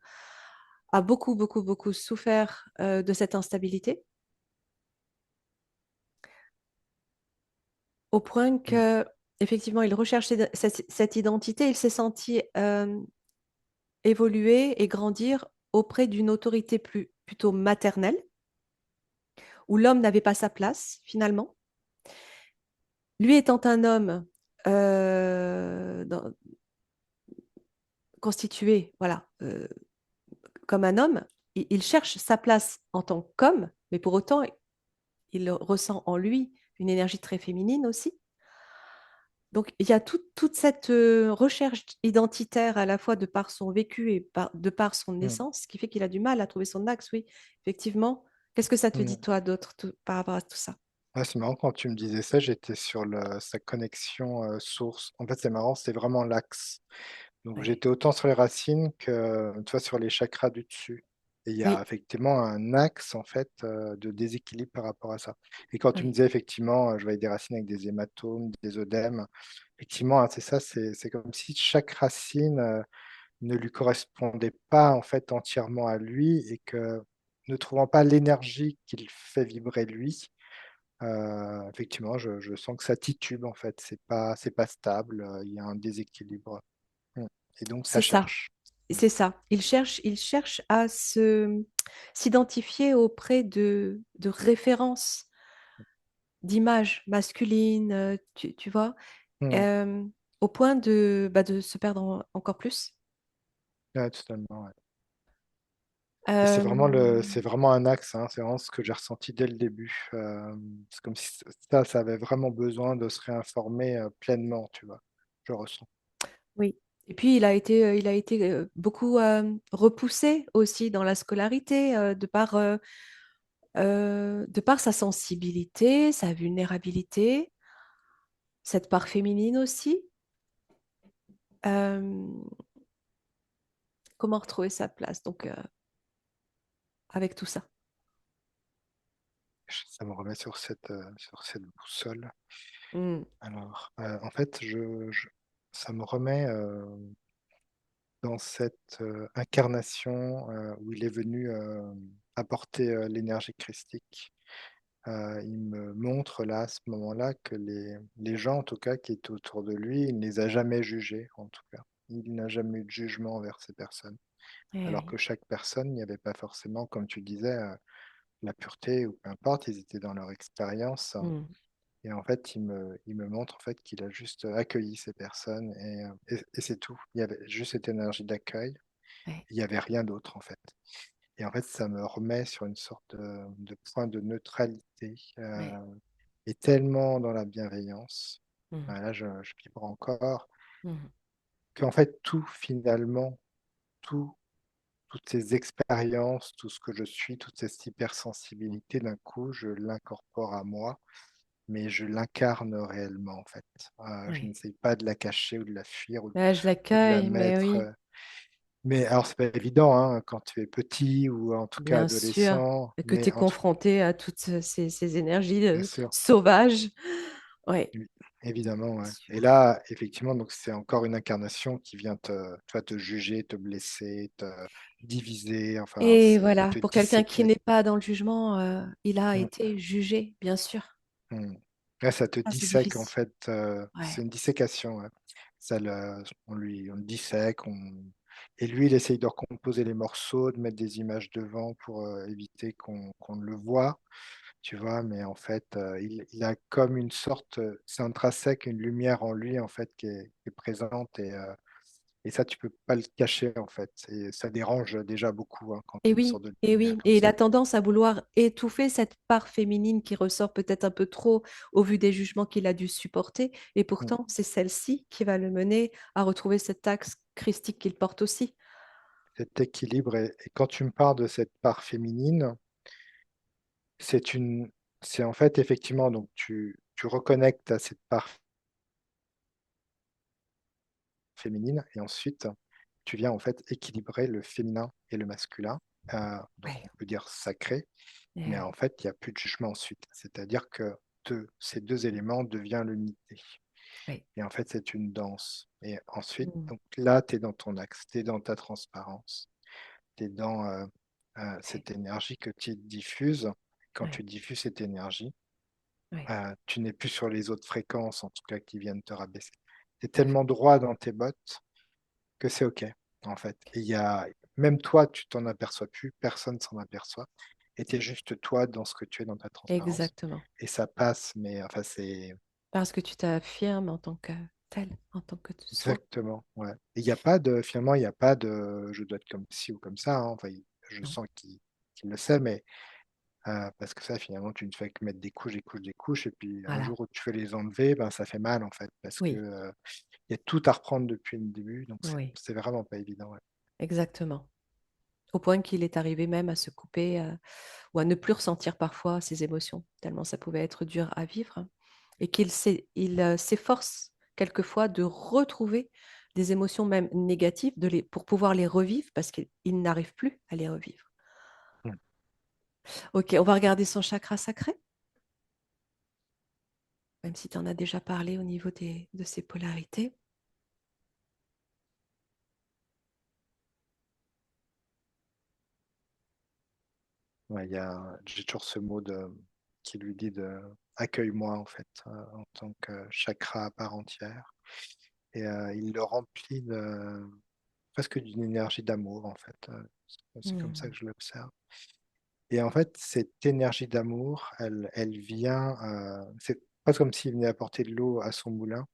a beaucoup, beaucoup, beaucoup souffert de cette instabilité, au point Mm. que, effectivement, il recherche cette identité. Il s'est senti évoluer et grandir auprès d'une autorité plutôt maternelle, où l'homme n'avait pas sa place, finalement. Lui étant un homme constitué, voilà, comme un homme, il cherche sa place en tant qu'homme, mais pour autant, il ressent en lui une énergie très féminine aussi. Donc, il y a toute cette recherche identitaire à la fois de par son vécu et de par son Mm. naissance, qui fait qu'il a du mal à trouver son axe, oui, effectivement. Qu'est-ce que ça te dit, Mm. toi, d'autre par rapport à tout ça? Ah, c'est marrant quand tu me disais ça, j'étais sur sa connexion source. En fait, c'est marrant, c'est vraiment l'axe. Donc Ouais. j'étais autant sur les racines que tu vois, sur les chakras du dessus. Et il y a Oui, effectivement un axe en fait de déséquilibre par rapport à ça. Et quand tu me oui, disais effectivement, je voyais des racines avec des hématomes, des œdèmes, effectivement, hein, c'est ça, c'est comme si chaque racine ne lui correspondait pas en fait entièrement à lui et que ne trouvant pas l'énergie qu'il fait vibrer lui, effectivement, je sens que ça titube en fait, c'est pas stable, il y a un déséquilibre. Mm. Et donc ça c'est ça. cherche. Mm. C'est ça. Il cherche à s'identifier auprès de références, d'images masculines, tu vois, Mm. euh, au point de se perdre encore plus. Ouais, totalement, ouais. Et Euh, c'est vraiment un axe, hein, c'est vraiment ce que j'ai ressenti dès le début. C'est comme si ça avait vraiment besoin de se réinformer pleinement, tu vois. Je ressens. oui. Et puis, il a été beaucoup repoussé aussi dans la scolarité, de par sa sensibilité, sa vulnérabilité, cette part féminine aussi. Euh, comment retrouver sa place, donc, avec tout ça. Ça me remet sur cette boussole. Mm. Alors, en fait, ça me remet dans cette incarnation où il est venu apporter l'énergie christique. Il me montre là, à ce moment-là, que les gens, en tout cas, qui étaient autour de lui, il ne les a jamais jugés, en tout cas. Il n'a jamais eu de jugement envers ces personnes. Eh Alors oui. que chaque personne, il n'y avait pas forcément, comme tu disais, la pureté ou peu importe, ils étaient dans leur expérience. Mmh. Et en fait, il me montre en fait qu'il a juste accueilli ces personnes et c'est tout. Il y avait juste cette énergie d'accueil. Ouais, Il n'y avait rien d'autre en fait. Et en fait, ça me remet sur une sorte de point de neutralité ouais. et tellement dans la bienveillance. Mmh. Là, je vibre encore Mmh. qu'en fait, tout finalement, tout, toutes ces expériences, tout ce que je suis, toute cette hypersensibilité, d'un coup, je l'incorpore à moi, mais je l'incarne réellement en fait. Je Oui. n'essaye pas de la cacher ou de la fuir Bah, je ou de la l'accueille, mais mettre. oui, Mais alors, c'est pas évident hein, quand tu es petit ou en tout cas bien sûr, adolescent, et que tu mais es en tout confronté à toutes ces énergies, bien sûr. sauvages. Ouais, Évi évidemment, bien ouais et sûr. là, effectivement, donc c'est encore une incarnation qui vient te juger, te blesser, te diviser, enfin, Et c'est voilà, te pour quelqu'un qui disséquer. n'est pas dans le jugement, il a Mmh, été jugé, bien sûr. mmh. Ouais, ça te Ah, c'est dissèque, en difficile. fait, c'est Ouais. une dissécation, ouais. Ça le on le dissèque, on et lui, il essaye de recomposer les morceaux, de mettre des images devant pour, éviter qu'on ne le voie. Tu vois? Mais en fait, il a comme une sorte, c'est intrinsèque, une lumière en lui, en fait, qui est présente et ça, tu peux pas le cacher, en fait et ça dérange, déjà beaucoup, hein, quand tu as une sorte de Et lumière oui, comme et il ça. a tendance à vouloir étouffer cette part féminine qui ressort peut-être un peu trop au vu des jugements qu'il a dû supporter, et Mmh. pourtant, c'est celle-ci qui va le mener à retrouver cet axe christique qu'il porte aussi. Cet équilibre et quand tu me parles de cette part féminine, c'est une c'est en fait, effectivement, donc tu reconnectes à cette part féminine et ensuite, tu viens, en fait, équilibrer le féminin et le masculin, donc Ouais, on peut dire sacré. eh Mais oui, en fait, il y a plus de jugement ensuite. C'est-à-dire que ces 2 éléments deviennent l'unité oui. et en fait, c'est une danse et ensuite, Mmh. donc là, tu es dans ton axe, tu es dans ta transparence, tu es dans, Ouais, cette énergie que tu diffuses. Quand ouais, tu diffuses cette énergie, ouais, tu n'es plus sur les autres fréquences, en tout cas, qui viennent te rabaisser. Tu es tout à fait. tellement droit dans tes bottes que c'est OK, en fait et il y a même toi, tu t'en aperçois plus, personne s'en aperçoit et tu es juste toi dans ce que tu es dans ta transparence Exactement. et ça passe, mais enfin, c'est Parce que tu t'affirmes en tant que tel, en tant que tu sois. exactement, ouais et il y a pas de finalement, il y a pas de: «Je dois être comme ci ou comme ça», hein, enfin, il je Non, sens qu'il le sait, mais parce que ça, finalement, tu ne fais que mettre des couches, des couches, des couches et puis un voilà. jour où tu veux les enlever, ben, ça fait mal, en fait, parce que, Oui, il y a tout à reprendre depuis le début, donc oui, c'est vraiment pas évident, ouais. exactement. Au point qu'il est arrivé même à se couper, ou à ne plus ressentir parfois ses émotions, tellement ça pouvait être dur à vivre, et s'efforce quelquefois de retrouver des émotions même négatives, pour pouvoir les revivre parce qu'il n'arrive plus à les revivre. Mmh. OK, on va regarder son chakra sacré, même si tu en as déjà parlé au niveau de ses polarités. Ouais, j'ai toujours ce mot qui lui dit de «accueille-moi» en fait, en tant que chakra à part entière et il le remplit presque d'une énergie d'amour en fait, c'est comme ça Mmh. que je l'observe et en fait, cette énergie d'amour, elle vient, c'est presque comme s'il venait apporter de l'eau à son moulin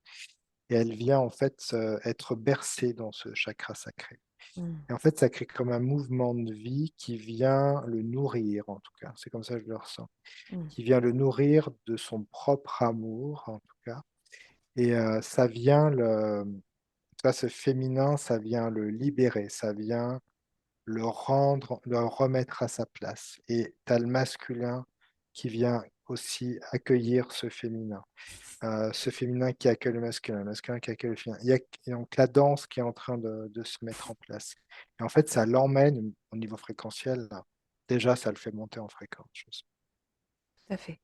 et elle vient en fait, être bercée dans ce chakra sacré Mmh. et en fait, ça crée comme un mouvement de vie qui vient le nourrir en tout cas, c'est comme ça que je le ressens. Mmh. Qui vient le nourrir de son propre amour, en tout cas et ça vient tu vois, ce féminin, ça vient le libérer, ça vient le remettre à sa place et tu as le masculin qui vient aussi accueillir ce féminin qui accueille le masculin qui accueille le féminin. Il y a et donc la danse qui est en train de se mettre en place et en fait, ça l'emmène au niveau fréquentiel, là. Déjà, ça le fait monter en fréquence, je pense. Tout à fait.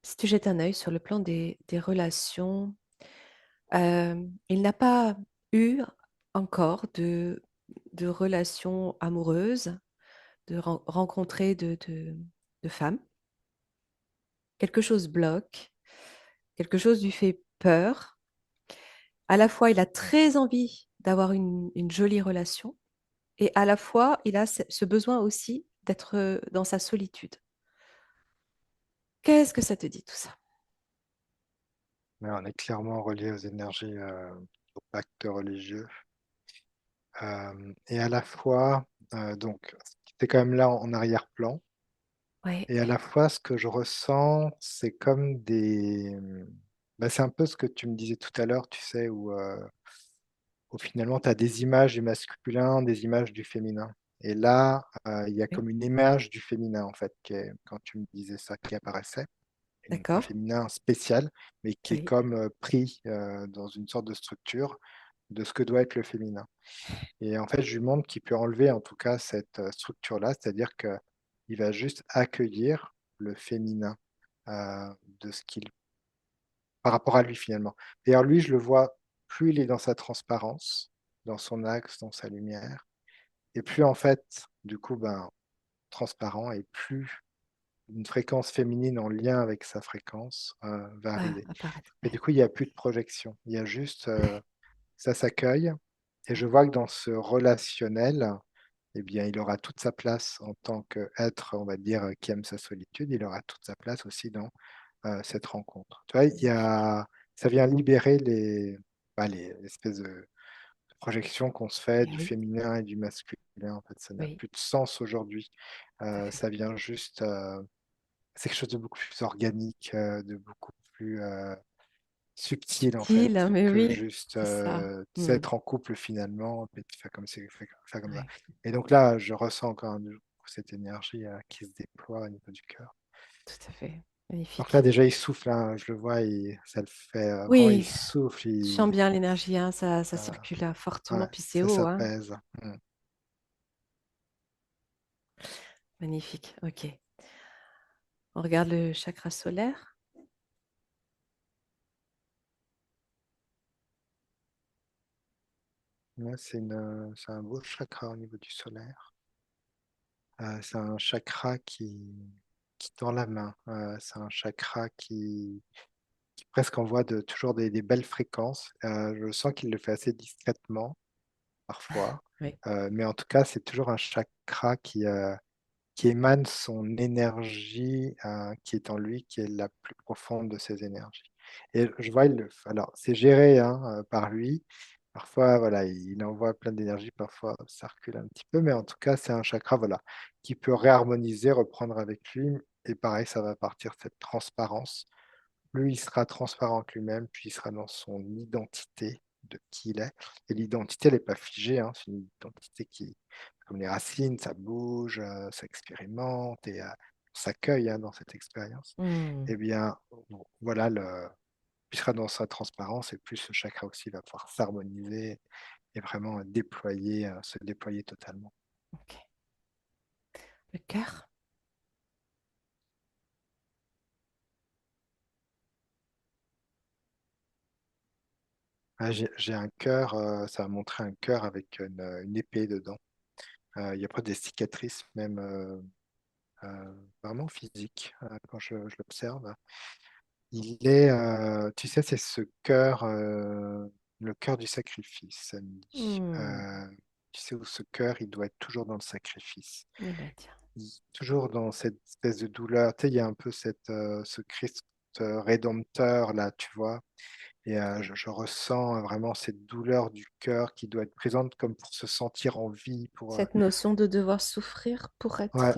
Si tu jettes un œil sur le plan des relations, il n'a pas eu encore de relations amoureuses, rencontrer de femmes. Quelque chose bloque, quelque chose lui fait peur. À la fois, il a très envie d'avoir une jolie relation et à la fois, il a ce besoin aussi d'être dans sa solitude. Qu'est-ce que ça te dit tout ça? Mais on est clairement relié aux énergies, au pacte religieux. Et à la fois, donc, c'est quand même là en arrière-plan. Ouais, Et à la fois, ce que je ressens, c'est comme bah, c'est un peu ce que tu me disais tout à l'heure, tu sais, où finalement tu as des images du masculin, des images du féminin. Et là, il y a oui, comme une image du féminin, en fait, quand tu me disais ça, qui apparaissait. Un d'accord. féminin spécial, mais qui est Oui, comme pris dans une sorte de structure de ce que doit être le féminin. Et en fait, je lui montre qu'il peut enlever en tout cas cette structure-là, c'est-à-dire qu'il va juste accueillir le féminin de ce qu'il par rapport à lui finalement. D'ailleurs, lui, je le vois, plus il est dans sa transparence, dans son axe, dans sa lumière, et plus en fait, du coup, ben, transparent, et plus une fréquence féminine en lien avec sa fréquence va va arriver. apparaître. Et Ouais. du coup, il n'y a plus de projection. Il y a juste ça s'accueille. Et je vois que dans ce relationnel, eh bien, il aura toute sa place en tant qu'être, on va dire, qui aime sa solitude. Il aura toute sa place aussi dans cette rencontre. Tu vois, Magnifique. ça vient libérer bah, les espèces de projections qu'on se fait Eh du oui, féminin et du masculin. En fait, ça n'a oui, plus de sens aujourd'hui. tout à fait. Ça vient juste, c'est quelque chose de beaucoup plus organique, de beaucoup plus subtil en fait, Subtil, hein, mais que oui, juste, c'est ça. tu sais, Hmm, être en couple finalement, et puis faire comme ça. ouais, Et donc là, je ressens encore cette énergie, qui se déploie au niveau du cœur. tout à fait. Donc là Magnifique. déjà il souffle, hein, je le vois, ça le fait, quand il Oui, souffle, je sens bien l'énergie, hein, ça ça circule là, fortement, ouais, puis c'est ça haut, hein. s'apaise. Mmh. Magnifique, ok. On regarde le chakra solaire. Ouais, c'est un beau chakra au niveau du solaire. C'est un chakra qui tend la main, c'est un chakra qui presque envoie toujours des belles fréquences. Je sens qu'il le fait assez discrètement parfois, Oui. mais en tout cas, c'est toujours un chakra qui émane son énergie, qui est en lui, qui est la plus profonde de ses énergies. Et je vois, alors c'est géré, hein, par lui. Parfois, voilà, il envoie plein d'énergie, parfois ça recule un petit peu, mais en tout cas, c'est un chakra, voilà, qui peut réharmoniser, reprendre avec lui. Et pareil, ça va partir de cette transparence. Plus il sera transparent avec lui-même, plus il sera dans son identité de qui il est. Et l'identité, elle n'est pas figée, hein, c'est une identité qui, comme les racines, ça bouge, ça expérimente et on s'accueille, hein, dans cette expérience. Hmm, Eh bien, voilà, plus il sera dans sa transparence et plus ce chakra aussi va pouvoir s'harmoniser et vraiment se déployer totalement. ok. Le cœur. Ah, j'ai un cœur, ça va montrer un cœur avec une épée dedans. Il y a pas des cicatrices même, vraiment physiques, quand je l'observe. Tu sais, c'est ce cœur, le cœur du sacrifice, ça me dit. Hmm, Tu sais, où ce cœur, il doit être toujours dans le sacrifice. eh ben, tiens. Toujours dans cette espèce de douleur. Tu sais, il y a un peu ce Christ rédempteur là, tu vois? Et je ressens vraiment cette douleur du cœur qui doit être présente comme pour se sentir en vie, Cette notion de devoir souffrir ouais, ouais,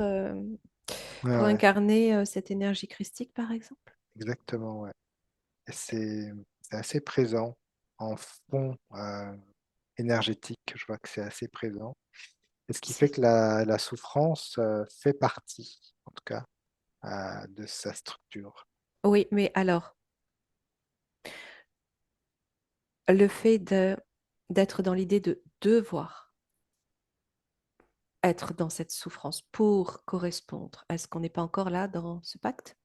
pour ouais, incarner cette énergie christique, par exemple. exactement, ouais. Et c'est assez présent en fond, énergétique, je vois que c'est assez présent. Et ce qui fait C'est- que la souffrance, fait partie, en tout cas, de sa structure. Oui, mais alors, le fait d'être dans l'idée de devoir être dans cette souffrance pour correspondre, est-ce qu'on n'est pas encore là dans ce pacte?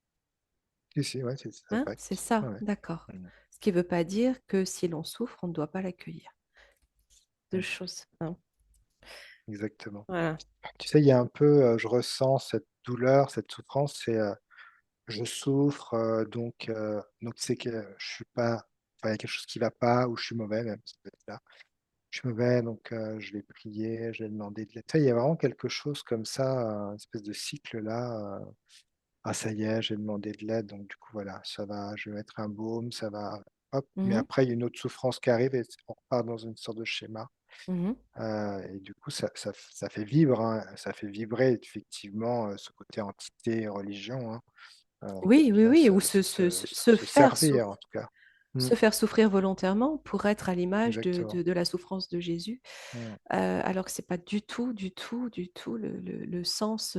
Si, si, ouais, c'est ça Hein? C'est pacte. Ouais, ça, ouais. d'accord. Mmh, Ce qui ne veut pas dire que si l'on souffre, on ne doit pas l'accueillir. Deux mmh. choses, hein. exactement. Voilà. Tu sais, il y a un peu, je ressens cette douleur, cette souffrance, c'est, je souffre, donc c'est que je suis pas, enfin, il y a quelque chose qui va pas ou je suis mauvais même, ça peut être là. Je suis mauvais donc je vais prier, je vais demander de l'aide. Tu sais, il y a vraiment quelque chose comme ça, une espèce de cycle là, «Ah ça y est, j'ai demandé de l'aide donc du coup voilà, ça va, je vais mettre un baume, ça va hop». Mais Mmh. après il y a une autre souffrance qui arrive et on repart dans une sorte de schéma, Mmh. et du coup ça fait vivre, hein, ça fait vibrer effectivement, ce côté entité, religion, hein, Oui, qui oui, vient oui, ou se se faire servir en tout cas. Mmh, se faire souffrir volontairement pour être à l'image exactement. de la souffrance de Jésus, Mmh. alors que c'est pas du tout, du tout, du tout le sens,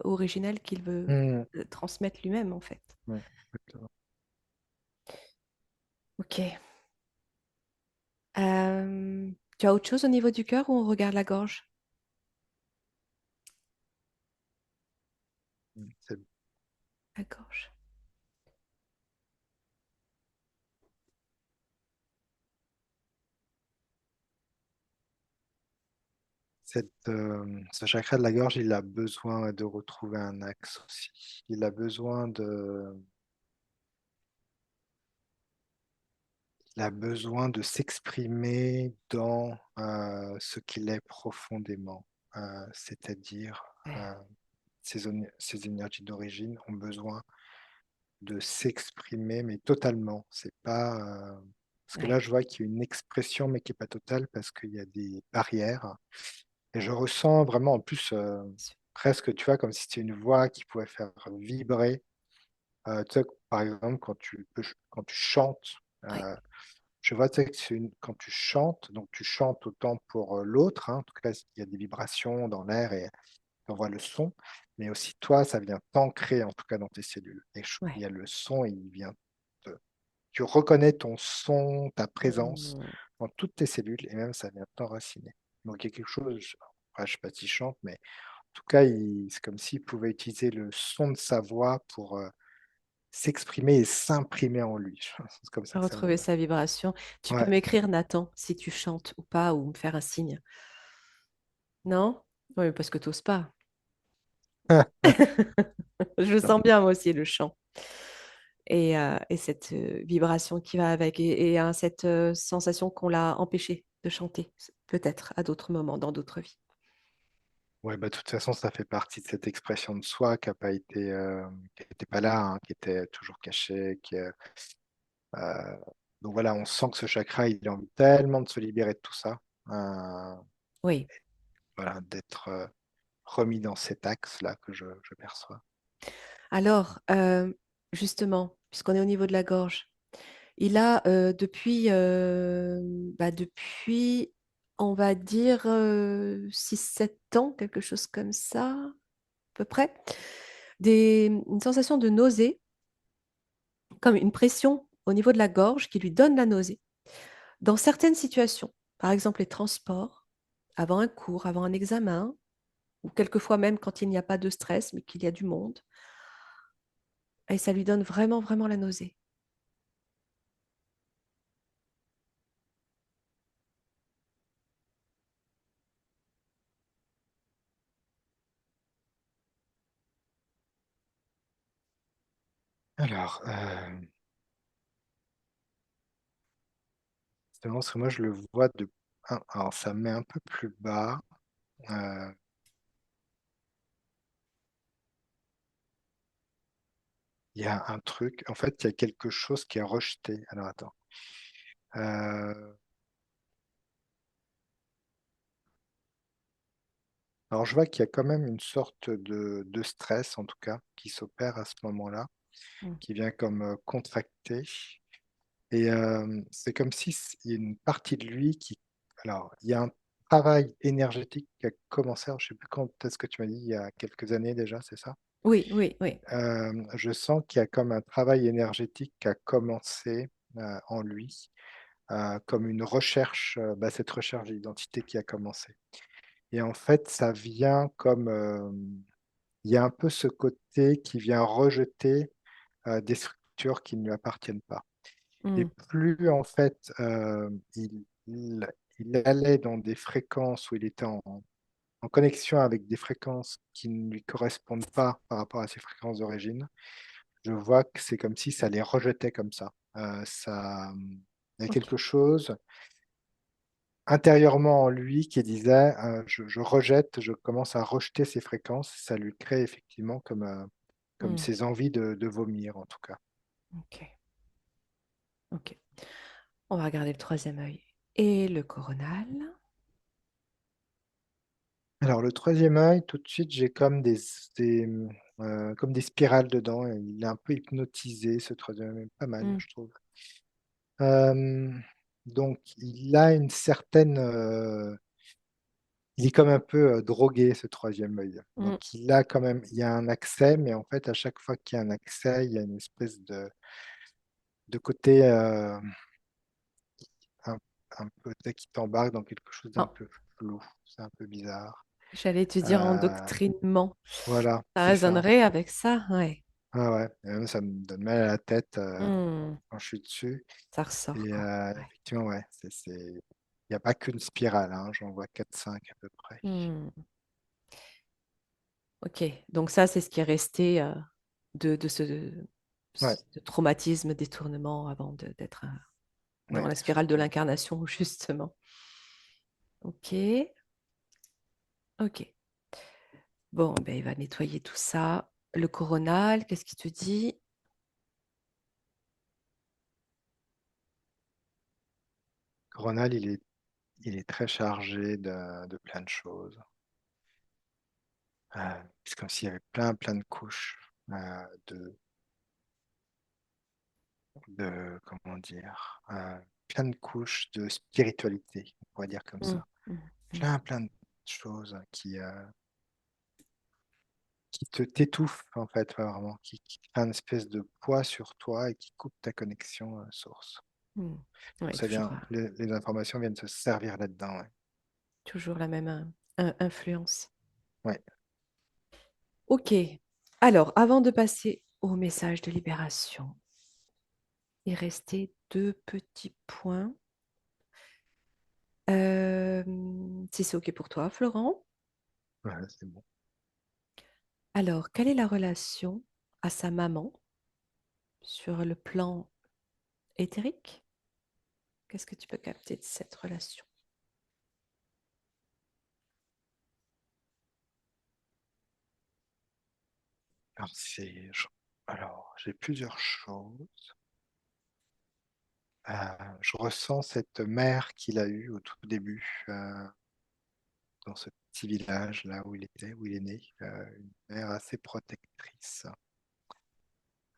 originel qu'il veut, Mmh. transmettre lui-même, en fait. Ouais, exactement. OK. Tu as autre chose au niveau du cœur ou on regarde la gorge? C'est La gorge. ce chakra de la gorge, il a besoin de retrouver un axe aussi. Il a besoin s'exprimer dans, ce qu'il est profondément, c'est-à-dire, Ouais, ces énergies d'origine ont besoin de s'exprimer, mais totalement. C'est pas, parce que ouais, là, je vois qu'il y a une expression, mais qui est pas totale parce qu'il y a des barrières et je ressens vraiment en plus, su presque, tu vois, comme si c'était une voix qui pouvait faire vibrer, tu sais, par exemple, quand tu chantes, ouais, je vois, tu sais, que c'est une quand tu chantes, donc tu chantes autant pour, l'autre, hein, en tout cas, il y a des vibrations dans l'air et tu envoies le son, mais aussi toi, ça vient t'ancrer, en tout cas, dans tes cellules et il ouais. y a le son, il vient te tu reconnais ton son, ta présence Mmh. dans toutes tes cellules et même ça vient t'enraciner. Donc il y a quelque chose, après je sais pas s'il chante, mais en tout cas, c'est comme s'il pouvait utiliser le son de sa voix pour, s'exprimer et s'imprimer en lui. C'est comme ça que ça Retrouver me sa vibration. Tu peux ouais. m'écrire, Nathan, si tu chantes ou pas, ou me faire un signe. Non? Oui, parce que tu oses pas. Je le Non. sens bien moi aussi le chant et cette, vibration qui va avec et cette, sensation qu'on l'a empêché de chanter, peut-être à d'autres moments dans d'autres vies. Ouais, bah, de toute façon, ça fait partie de cette expression de soi qui a pas été, qui était pas là, hein, qui était toujours cachée, heu, donc voilà, on sent que ce chakra, il a envie tellement de se libérer de tout ça, Oui. voilà, d'être, remis dans cet axe-là que je perçois. Alors, justement, puisqu'on est au niveau de la gorge, il a, depuis, on va dire, 6-7 ans, quelque chose comme ça, à peu près, une sensation de nausée, comme une pression au niveau de la gorge qui lui donne la nausée. Dans certaines situations, par exemple les transports, avant un cours, avant un examen, ou quelquefois même quand il n'y a pas de stress, mais qu'il y a du monde, et ça lui donne vraiment, vraiment la nausée. Alors, c'est marrant parce que moi, je le vois alors ça me met un peu plus bas, heu, il y a un truc, en fait, il y a quelque chose qui est rejeté. Alors attends, heu, alors je vois qu'il y a quand même une sorte de stress, en tout cas, qui s'opère à ce moment-là, Mmh. qui vient comme, contracter et c'est comme si il y a une partie de lui qui alors il y a un travail énergétique qui a commencé, alors je sais plus quand est-ce que tu m'as dit, il y a quelques années déjà, c'est ça? Oui, oui, oui. Je sens qu'il y a comme un travail énergétique qui a commencé, en lui, comme une recherche, cette recherche d'identité qui a commencé et en fait, ça vient comme, il y a un peu ce côté qui vient rejeter, des structures qui ne lui appartiennent pas et Mmh. plus en fait, il allait dans des fréquences où il était en connexion avec des fréquences qui ne lui correspondent pas par rapport à ses fréquences d'origine, je vois que c'est comme si ça les rejetait comme ça. Il y a OK. quelque chose intérieurement en lui qui disait, je rejette, je commence à rejeter ces fréquences. Ça lui crée effectivement comme Mmh. ces envies de vomir en tout cas. OK. OK. On va regarder le troisième œil et le coronal. Alors le troisième œil, tout de suite, j'ai comme comme des spirales dedans. Et il est un peu hypnotisé ce troisième œil, pas mal Mmh. je trouve. Donc il a une certaine, il est comme un peu, drogué ce troisième œil. Mmh. Donc il y a un accès, mais en fait à chaque fois qu'il y a un accès, il y a une espèce de côté, un un peu tu sais qui t'embarque dans quelque chose d'un Oh, peu flou. C'est un peu bizarre. j'allais te dire Heu, endoctrinement. voilà, Ça c'est ça. résonnerait avec ça? Ouais. Ah ouais, et même ça me donne mal à la tête, Mmh. quand je suis dessus Ça ressort, et quoi. Ouais. effectivement, ouais, il y a pas qu'une spirale, hein, j'en vois 4-5 à peu près. Mmh. OK. Donc ça, c'est ce qui est resté, de Ouais, ce traumatisme, détournement avant d'être, dans ouais, la spirale de effectivement. l'incarnation, justement. OK. OK. Bon, ben, il va nettoyer tout ça. Le coronal, qu'est-ce qu'il te dit? Coronal, il est très chargé de plein de choses. C'est comme s'il y avait plein de couches, comment dire? Plein de couches de spiritualité, on pourrait dire comme Mmh. ça. Mmh. Mmh. Plein de choses qui t'étouffent en fait, ouais, vraiment, qui créent une espèce de poids sur toi et qui coupe ta connexion, source. Mmh. Donc Ouais, ça vient les informations viennent se servir là-dedans, ouais. toujours la même, influence. Ouais, OK. Alors, avant de passer au message de libération, il restait 2 petits points. Si c'est OK pour toi, Florent? ouais, c'est bon. Alors, quelle est la relation à sa maman sur le plan éthérique? Qu'est-ce que tu peux capter de cette relation? Alors j'ai plusieurs choses. Je ressens cette mère qu'il a eue au tout début, dans ce petit village là où il était, où il est né, une mère assez protectrice,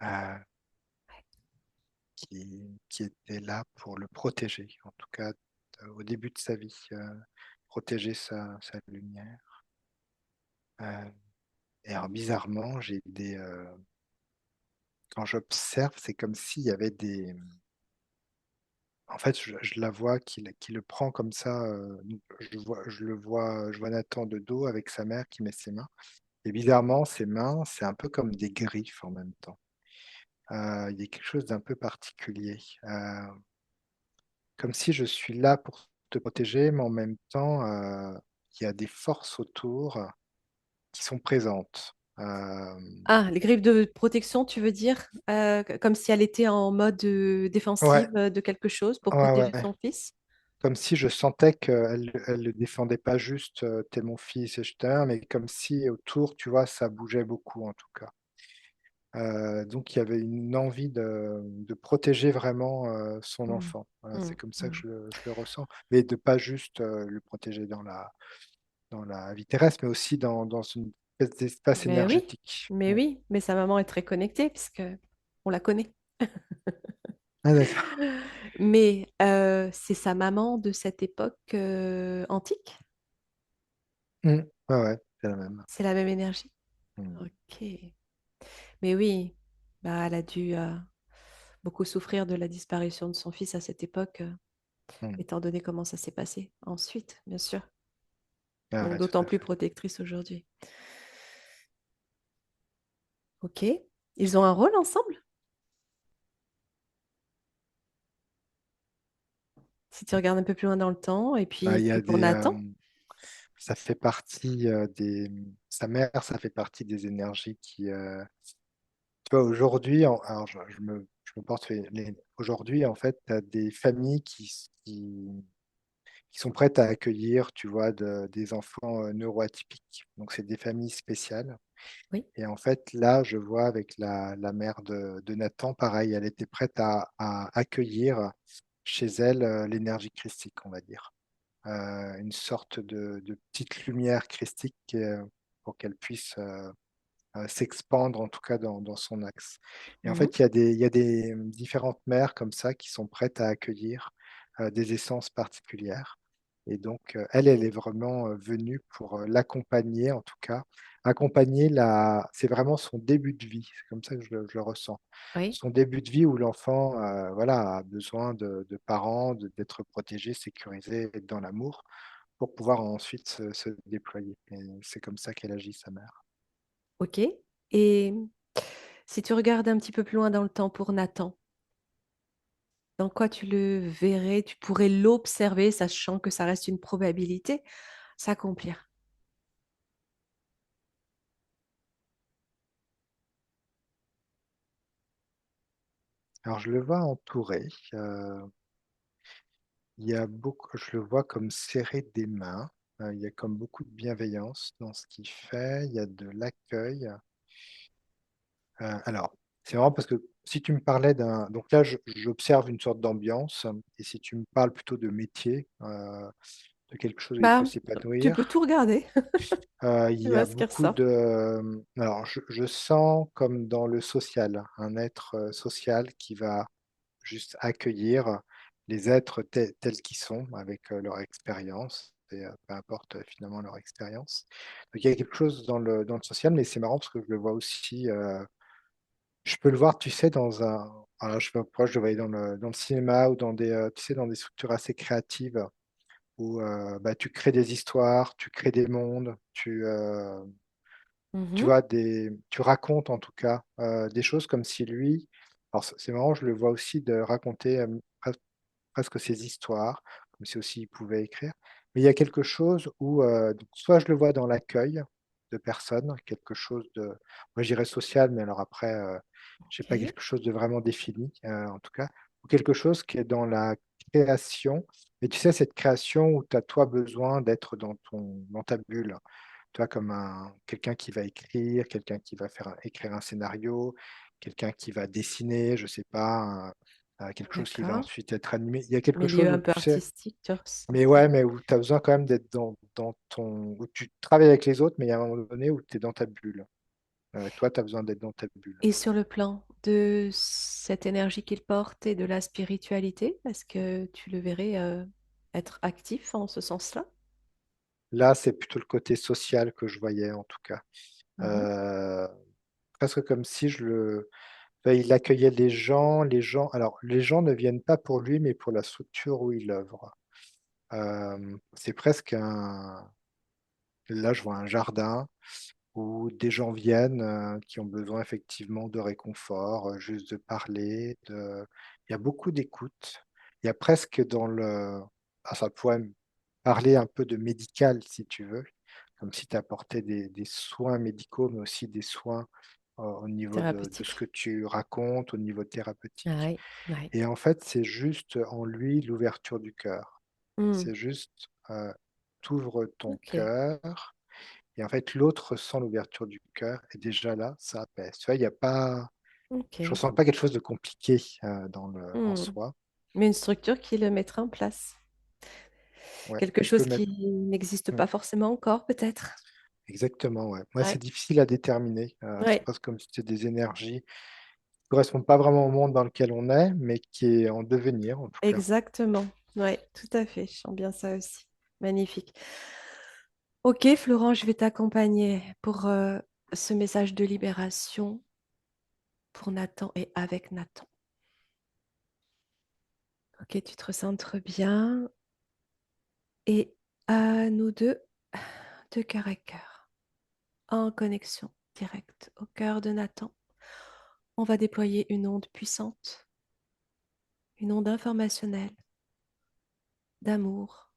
heu, qui était là pour le protéger, en tout cas, au début de sa vie, protéger sa lumière. Heu et alors bizarrement, quand j'observe, c'est comme s'il y avait en fait, je la vois qui le prend comme ça, je vois Nathan de dos avec sa mère qui met ses mains et bizarrement, ses mains, c'est un peu comme des griffes en même temps. Il y a quelque chose d'un peu particulier, comme si je suis là pour te protéger, mais en même temps, il y a des forces autour qui sont présentes. Ah, les griffes de protection, tu veux dire? Comme si elle était en mode, Ouais, défensive, de quelque chose pour ouais, protéger ouais. son fils? Comme si je sentais qu'elle le défendait pas juste, «Tu es mon fils et je t'aime», mais comme si autour, tu vois, ça bougeait beaucoup en tout cas. Donc il y avait une envie de protéger vraiment, son Mmh. enfant. Voilà, c'est Mmh. comme ça que Mmh. je le ressens, mais de pas juste, le protéger dans la vie terrestre, mais aussi dans une espèce d'espace énergétique. Mais Mmh. oui, mais sa maman est très connectée puisque on la connaît. Ah d'accord. Mais, c'est sa maman de cette époque, antique? Mmh. Ouais, ouais, c'est la même. C'est la même énergie? Mmh. OK. Mais oui, bah, elle a dû, beaucoup souffrir de la disparition de son fils à cette époque, Mmh. étant donné comment ça s'est passé ensuite, bien sûr. Ah Donc ouais, tout d'autant à plus fait. protectrice aujourd'hui. OK. Ils ont un rôle ensemble? Si tu regardes un peu plus loin dans le temps et Bah, puis il y a puis pour Nathan? ça fait partie sa mère, ça fait partie des énergies qui, tu vois, aujourd'hui, alors je me porte aujourd'hui, en fait, tu as des familles qui sont prêtes à accueillir, tu vois, des enfants neuroatypiques. Donc, c'est des familles spéciales. Oui, Et en fait, là, je vois avec la mère de Nathan, pareil, elle était prête à accueillir chez elle l'énergie christique, on va dire. Une sorte de petite lumière christique pour qu'elle puisse s'expandre, en tout cas dans son axe. Et en mhm, fait, il y a des différentes mères comme ça qui sont prêtes à accueillir des essences particulières. Et donc, elle, elle est vraiment venue pour l'accompagner, en tout cas, accompagner c'est vraiment son début de vie, c'est comme ça que je le ressens. oui. Son début de vie où l'enfant, voilà, a besoin de parents, d'être protégé, sécurisé, être dans l'amour, pour pouvoir ensuite se déployer. Et c'est comme ça qu'elle agit, sa mère. OK. Et si tu regardes un petit peu plus loin dans le temps pour Nathan, dans quoi tu le verrais? Tu pourrais l'observer, sachant que ça reste une probabilité, s'accomplir? Alors je le vois entouré, il y a beaucoup je le vois comme serré des mains, il y a comme beaucoup de bienveillance dans ce qu'il fait, il y a de l'accueil. Alors, c'est marrant parce que si tu me parlais donc là j'observe une sorte d'ambiance et si tu me parles plutôt de métier, de quelque chose où il peut Bah, tu peux s'épanouir, tout regarder. il Tu y a vois ce qui beaucoup ressort. alors je sens comme dans le social, un être, social qui va juste accueillir les êtres tels qu'ils sont avec, leur expérience et peu importe, finalement leur expérience. Donc il y a quelque chose dans le social, mais c'est marrant parce que je le vois aussi, je peux le voir, tu sais, alors je sais pas pourquoi je le voyais dans le cinéma ou tu sais, dans des structures assez créatives où, bah, tu crées des histoires, tu crées des mondes, tu Mmh. vois, tu racontes en tout cas, des choses comme si lui alors c'est marrant, je le vois aussi de raconter, presque ses histoires, comme si aussi il pouvait écrire. Mais il y a quelque chose où, donc soit je le vois dans l'accueil de personnes, quelque chose de moi je dirais social, mais alors après, je sais pas, OK. quelque chose de vraiment défini, en tout cas, ou quelque chose qui est dans la création. Mais tu sais, cette création où tu as toi besoin d'être dans ta bulle. Tu vois, comme quelqu'un qui va écrire, quelqu'un qui va écrire un scénario, quelqu'un qui va dessiner, je sais pas, quelque chose qui va D'accord. ensuite être animé. Il y a quelque Milieu chose où un peu tu sais artistique, tu ressens. mais ouais, mais où tu as besoin quand même d'être dans ton où tu travailles avec les autres, mais il y a un moment donné où tu es dans ta bulle. Toi, tu as besoin d'être dans ta bulle. Et sur le plan de cette énergie qu'il porte et de la spiritualité, est-ce que tu le verrais, être actif en ce sens-là? Là, c'est plutôt le côté social que je voyais en tout cas. Mmh. Heu, presque comme si bah, il accueillait les gens alors les gens ne viennent pas pour lui, mais pour la structure où il œuvre. C'est presque un là, je vois un jardin où des gens viennent, qui ont besoin effectivement de réconfort, juste de parler, il y a beaucoup d'écoute. Il y a presque ça pourrait me parler un peu de médical si tu veux, comme si tu apportais des soins médicaux, mais aussi des soins, au niveau de ce Thérapeutique. que tu racontes, au niveau Ah thérapeutique. oui, ouais. Et en fait, c'est juste en lui l'ouverture du cœur. Mmh. C'est juste, tu ton OK, cœur et en fait, l'autre sent l'ouverture du cœur et déjà là, ça apaise. Tu vois, il y a pas je OK. ressens pas quelque chose de compliqué, en Mmh. soi. Mais une structure qui le mettrait en place. Ouais, Quelque qui peut chose mettre qui n'existe mmh, pas forcément encore peut-être? exactement, ouais. Ouais, c'est Ouais, difficile à déterminer, c'est ouais, presque comme si c'était des énergies qui correspondent pas vraiment au monde dans lequel on est, mais qui est en devenir, en tout cas. exactement. Ouais, tout à fait, je sens bien ça aussi. Magnifique. OK Florent, je vais t'accompagner pour, ce message de libération pour Nathan et avec Nathan. OK, tu te recentres bien et à nous 2, de cœur à cœur, en connexion directe au cœur de Nathan. On va déployer une onde puissante, une onde informationnelle, d'amour,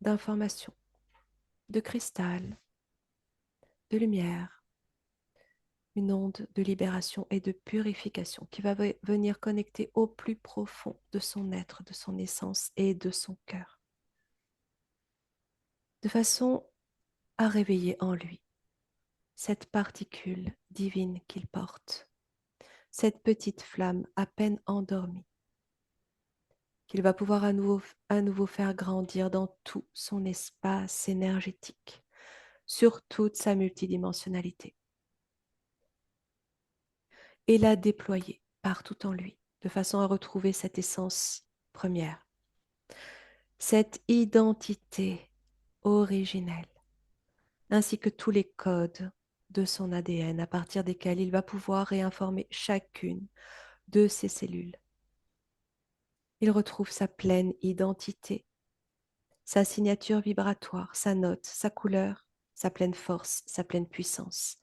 d'information de cristal, de lumière, une onde de libération et de purification qui va venir connecter au plus profond de son être, de son essence et de son cœur, de façon à réveiller en lui cette particule divine qu'il porte, cette petite flamme à peine endormie, qu'il va pouvoir à nouveau faire grandir dans tout son espace énergétique, sur toute sa multidimensionnalité, et la déployer partout en lui, de façon à retrouver cette essence première, cette identité originelle, ainsi que tous les codes de son ADN à partir desquels il va pouvoir réinformer chacune de ses cellules. Il retrouve sa pleine identité, sa signature vibratoire, sa note, sa couleur, sa pleine force, sa pleine puissance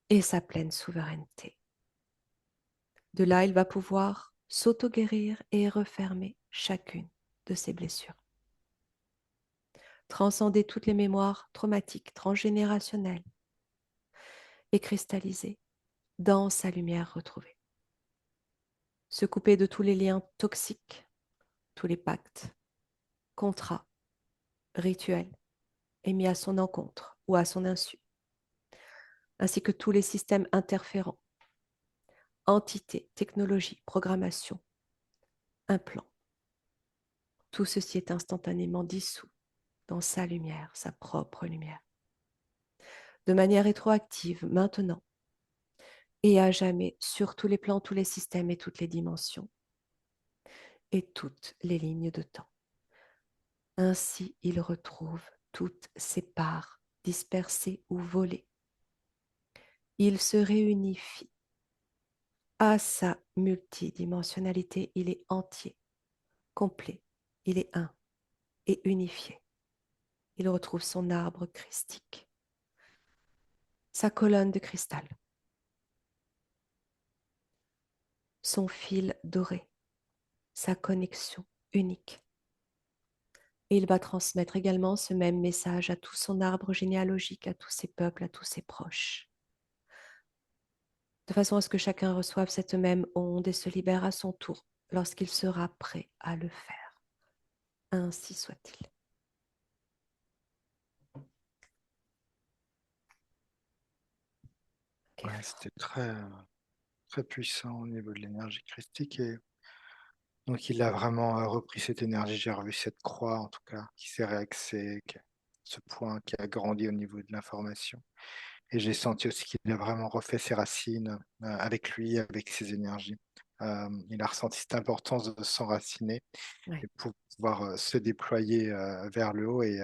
et sa pleine souveraineté. De là, il va pouvoir s'auto-guérir et refermer chacune de ses blessures. Transcender toutes les mémoires traumatiques, transgénérationnelles et cristalliser dans sa lumière retrouvée. Se couper de tous les liens toxiques, tous les pactes, contrats, rituels émis à son encontre ou à son insu, ainsi que tous les systèmes interférents, entités, technologies, programmation, implants. Tout ceci est instantanément dissous dans sa lumière, sa propre lumière, de manière rétroactive maintenant et à jamais sur tous les plans, tous les systèmes et toutes les dimensions et toutes les lignes de temps. Ainsi, il retrouve toutes ses parts dispersées ou volées. Il se réunifie à sa multidimensionnalité. Il est entier, complet, il est un et unifié. Il retrouve son arbre christique, sa colonne de cristal, son fil doré, sa connexion unique. Et il va transmettre également ce même message à tout son arbre généalogique, à tous ses peuples, à tous ses proches, de façon à ce que chacun reçoive cette même onde et se libère à son tour lorsqu'il sera prêt à le faire. Ainsi soit-il. Ouais, c'était très puissant au niveau de l'énergie christique. Et donc, il a vraiment repris cette énergie. J'ai revu cette croix, en tout cas, qui s'est réaxée, ce point qui a grandi au niveau de l'information. Et j'ai senti aussi qu'il a vraiment refait ses racines avec lui, avec ses énergies. Il a ressenti cette importance de s'enraciner Ouais. et pour pouvoir se déployer vers le haut. Et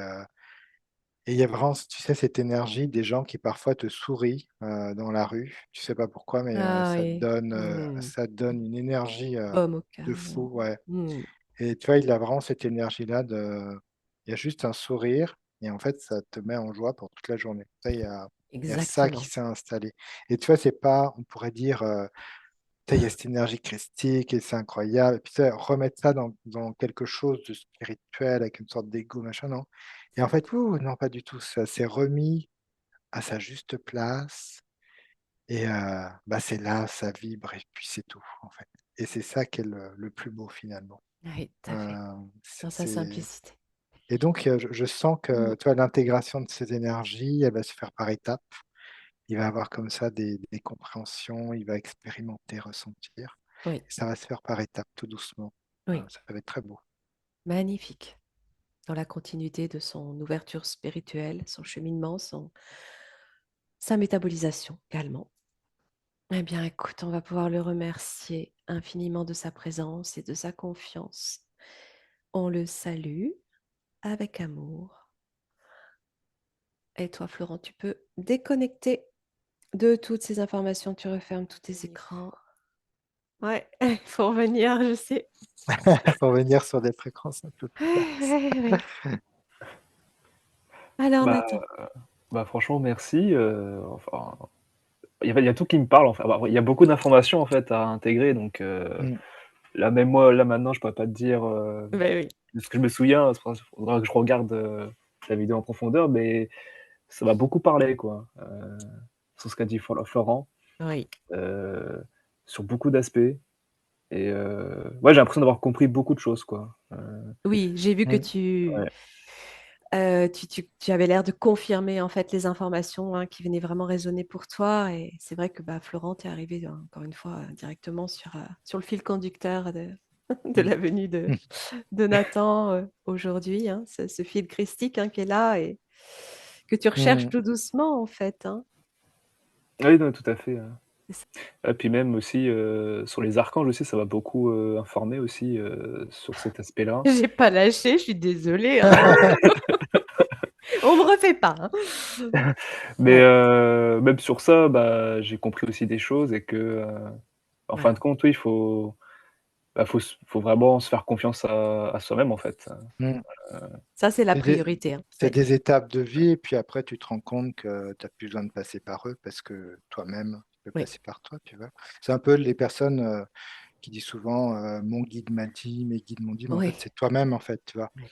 il y a vraiment, tu sais, cette énergie des gens qui parfois te sourient dans la rue. Tu sais pas pourquoi, mais Ah oui. ça te donne une énergie Baume au de cœur. fou, ouais. Mm. Et tu vois, il a vraiment cette énergie-là il y a juste un sourire et en fait, ça te met en joie pour toute la journée. Ça, il y a ça qui Exactement. s'est installé. Et tu vois, c'est pas, on pourrait dire, tu sais, il y a cette énergie christique et c'est incroyable. Et puis, tu sais, remettre ça dans quelque chose de spirituel avec une sorte d'ego, machin, non. Et en fait, non, pas du tout. Ça s'est remis à sa juste place et bah, c'est là, ça vibre et puis c'est tout, en fait. Et c'est ça qui est le plus beau finalement. Oui, tout à fait. Heu, Dans sa simplicité. et donc je sens Mm. que, tu vois, l'intégration de ces énergies, elle va se faire par étapes. Il va avoir comme ça des compréhensions, il va expérimenter, ressentir Oui, et ça va se faire par étapes, tout doucement. oui. Ça va être très beau. Magnifique. Dans la continuité de son ouverture spirituelle, son cheminement, sa métabolisation également. Eh bien, écoute, on va pouvoir le remercier infiniment de sa présence et de sa confiance. On le salue avec amour. Et toi, Florent, tu peux déconnecter de toutes ces informations. Tu refermes tous tes écrans. Ouais, il faut revenir, je sais. Pour venir sur des fréquences un peu plus Ouais, basses. ouais, ouais. Alors, Bah, Nathan. franchement, merci. Enfin, il y a tout qui me parle. Enfin, bah, il y a beaucoup d'informations en fait à intégrer. Donc Mmh. là, même moi, là maintenant, je pourrais pas te dire Ben oui. de ce que je me souviens. Il faudra que je regarde la vidéo en profondeur, mais ça m'a beaucoup parlé, quoi, sur ce qu'a dit Florent, Oui. heu, sur beaucoup d'aspects et ouais, j'ai l'impression d'avoir compris beaucoup de choses, quoi, Oui, j'ai vu que Mm. ouais. tu avais l'air de confirmer, en fait, les informations, hein, qui venaient vraiment résonner pour toi et c'est vrai que, bah, Florent, tu es arrivé, encore une fois, directement sur le fil conducteur de de Mm. la venue de Nathan, aujourd'hui, hein. Ce fil christique, hein, qui est là et que tu recherches Mm. tout doucement, en fait, hein. Oui, non, tout à fait, C'est ça. et puis même aussi, sur les archanges aussi, ça m'a beaucoup, informé aussi, sur cet aspect-là. J'ai pas lâché, je suis désolée, hein. On me refait pas, hein. Mais Ouais, même sur ça, bah, j'ai compris aussi des choses et que, en fin ouais. de compte, oui, faut vraiment se faire confiance à soi-même, en fait. Mm. Ça, c'est la C'est des, priorité, hein. c'est Oui, des étapes de vie, et puis après, tu te rends compte que tu n'as plus besoin de passer par eux parce que toi-même, tu peux oui, passer par toi, tu vois. C'est un peu les personnes qui disent souvent mon guide m'a dit, mes guides m'ont dit, mais en fait, oui, c'est toi-même, en fait, tu vois. oui,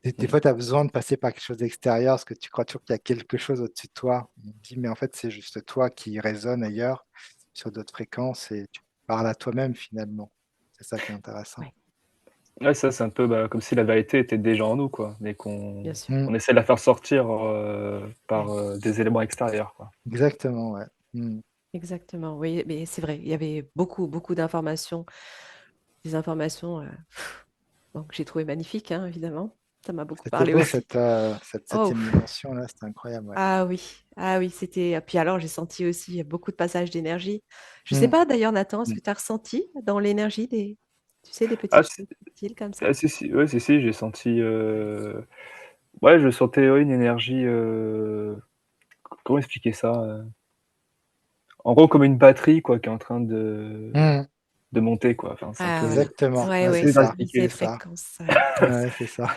Des Mmh. fois, tu as besoin de passer par quelque chose d'extérieur parce que tu crois toujours qu'il y a quelque chose au-dessus de toi. On te dit, mais en fait, c'est juste toi qui résonne ailleurs, sur d'autres fréquences, et tu parles à toi-même finalement. C'est ça qui est intéressant. oui, Ouais, ça, c'est un peu, bah, comme si la vérité était déjà en nous, quoi, mais bien qu'on sûr. Mm. on essaie de la faire sortir, par, Oui, des éléments extérieurs, quoi. Exactement, ouais. Mm. exactement. Oui, mais c'est vrai, il y avait beaucoup, beaucoup d'informations, des informations, bon, que j'ai trouvées magnifiques, hein, évidemment. Ça m'a beaucoup C'était parlé beau aussi. cette Oh! septième dimension-là, c'était incroyable, ouais. Ah oui, c'était puis alors j'ai senti aussi beaucoup de passages d'énergie. Je sais Mm. pas d'ailleurs Nathan, est-ce Mm. que tu as ressenti dans l'énergie des tu sais, des Ah petites si, choses subtiles comme ça? ah si, si, ouais, si, si, j'ai senti, ouais, je sentais, ouais, une énergie, comment expliquer ça? En gros, comme une batterie, quoi, qui est en train Mm. de monter, quoi. Enfin, c'est un Ah peu oui. Exactement, Ouais, ouais, ouais, c'est difficile à ça, ces expliquer. c'est ça. fréquences, Ouais, c'est ça.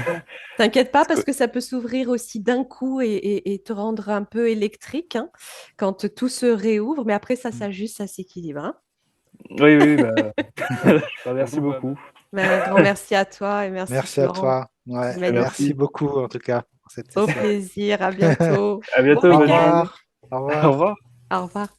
bon. T'inquiète pas Parce parce que que ça peut s'ouvrir aussi d'un coup et te rendre un peu électrique, hein, quand tout se réouvre, mais après ça Mm. s'ajuste, ça s'équilibre, hein. oui, oui, bah, bah, merci beaucoup. Mais un grand merci à toi et merci Merci à Florent. toi. Ouais, C'est merci Merci. magnifique. beaucoup en tout cas pour cette Au session. plaisir, à bientôt. À Bon bientôt, Au bonne week-end. journée. revoir. Au Au revoir. revoir. Au revoir.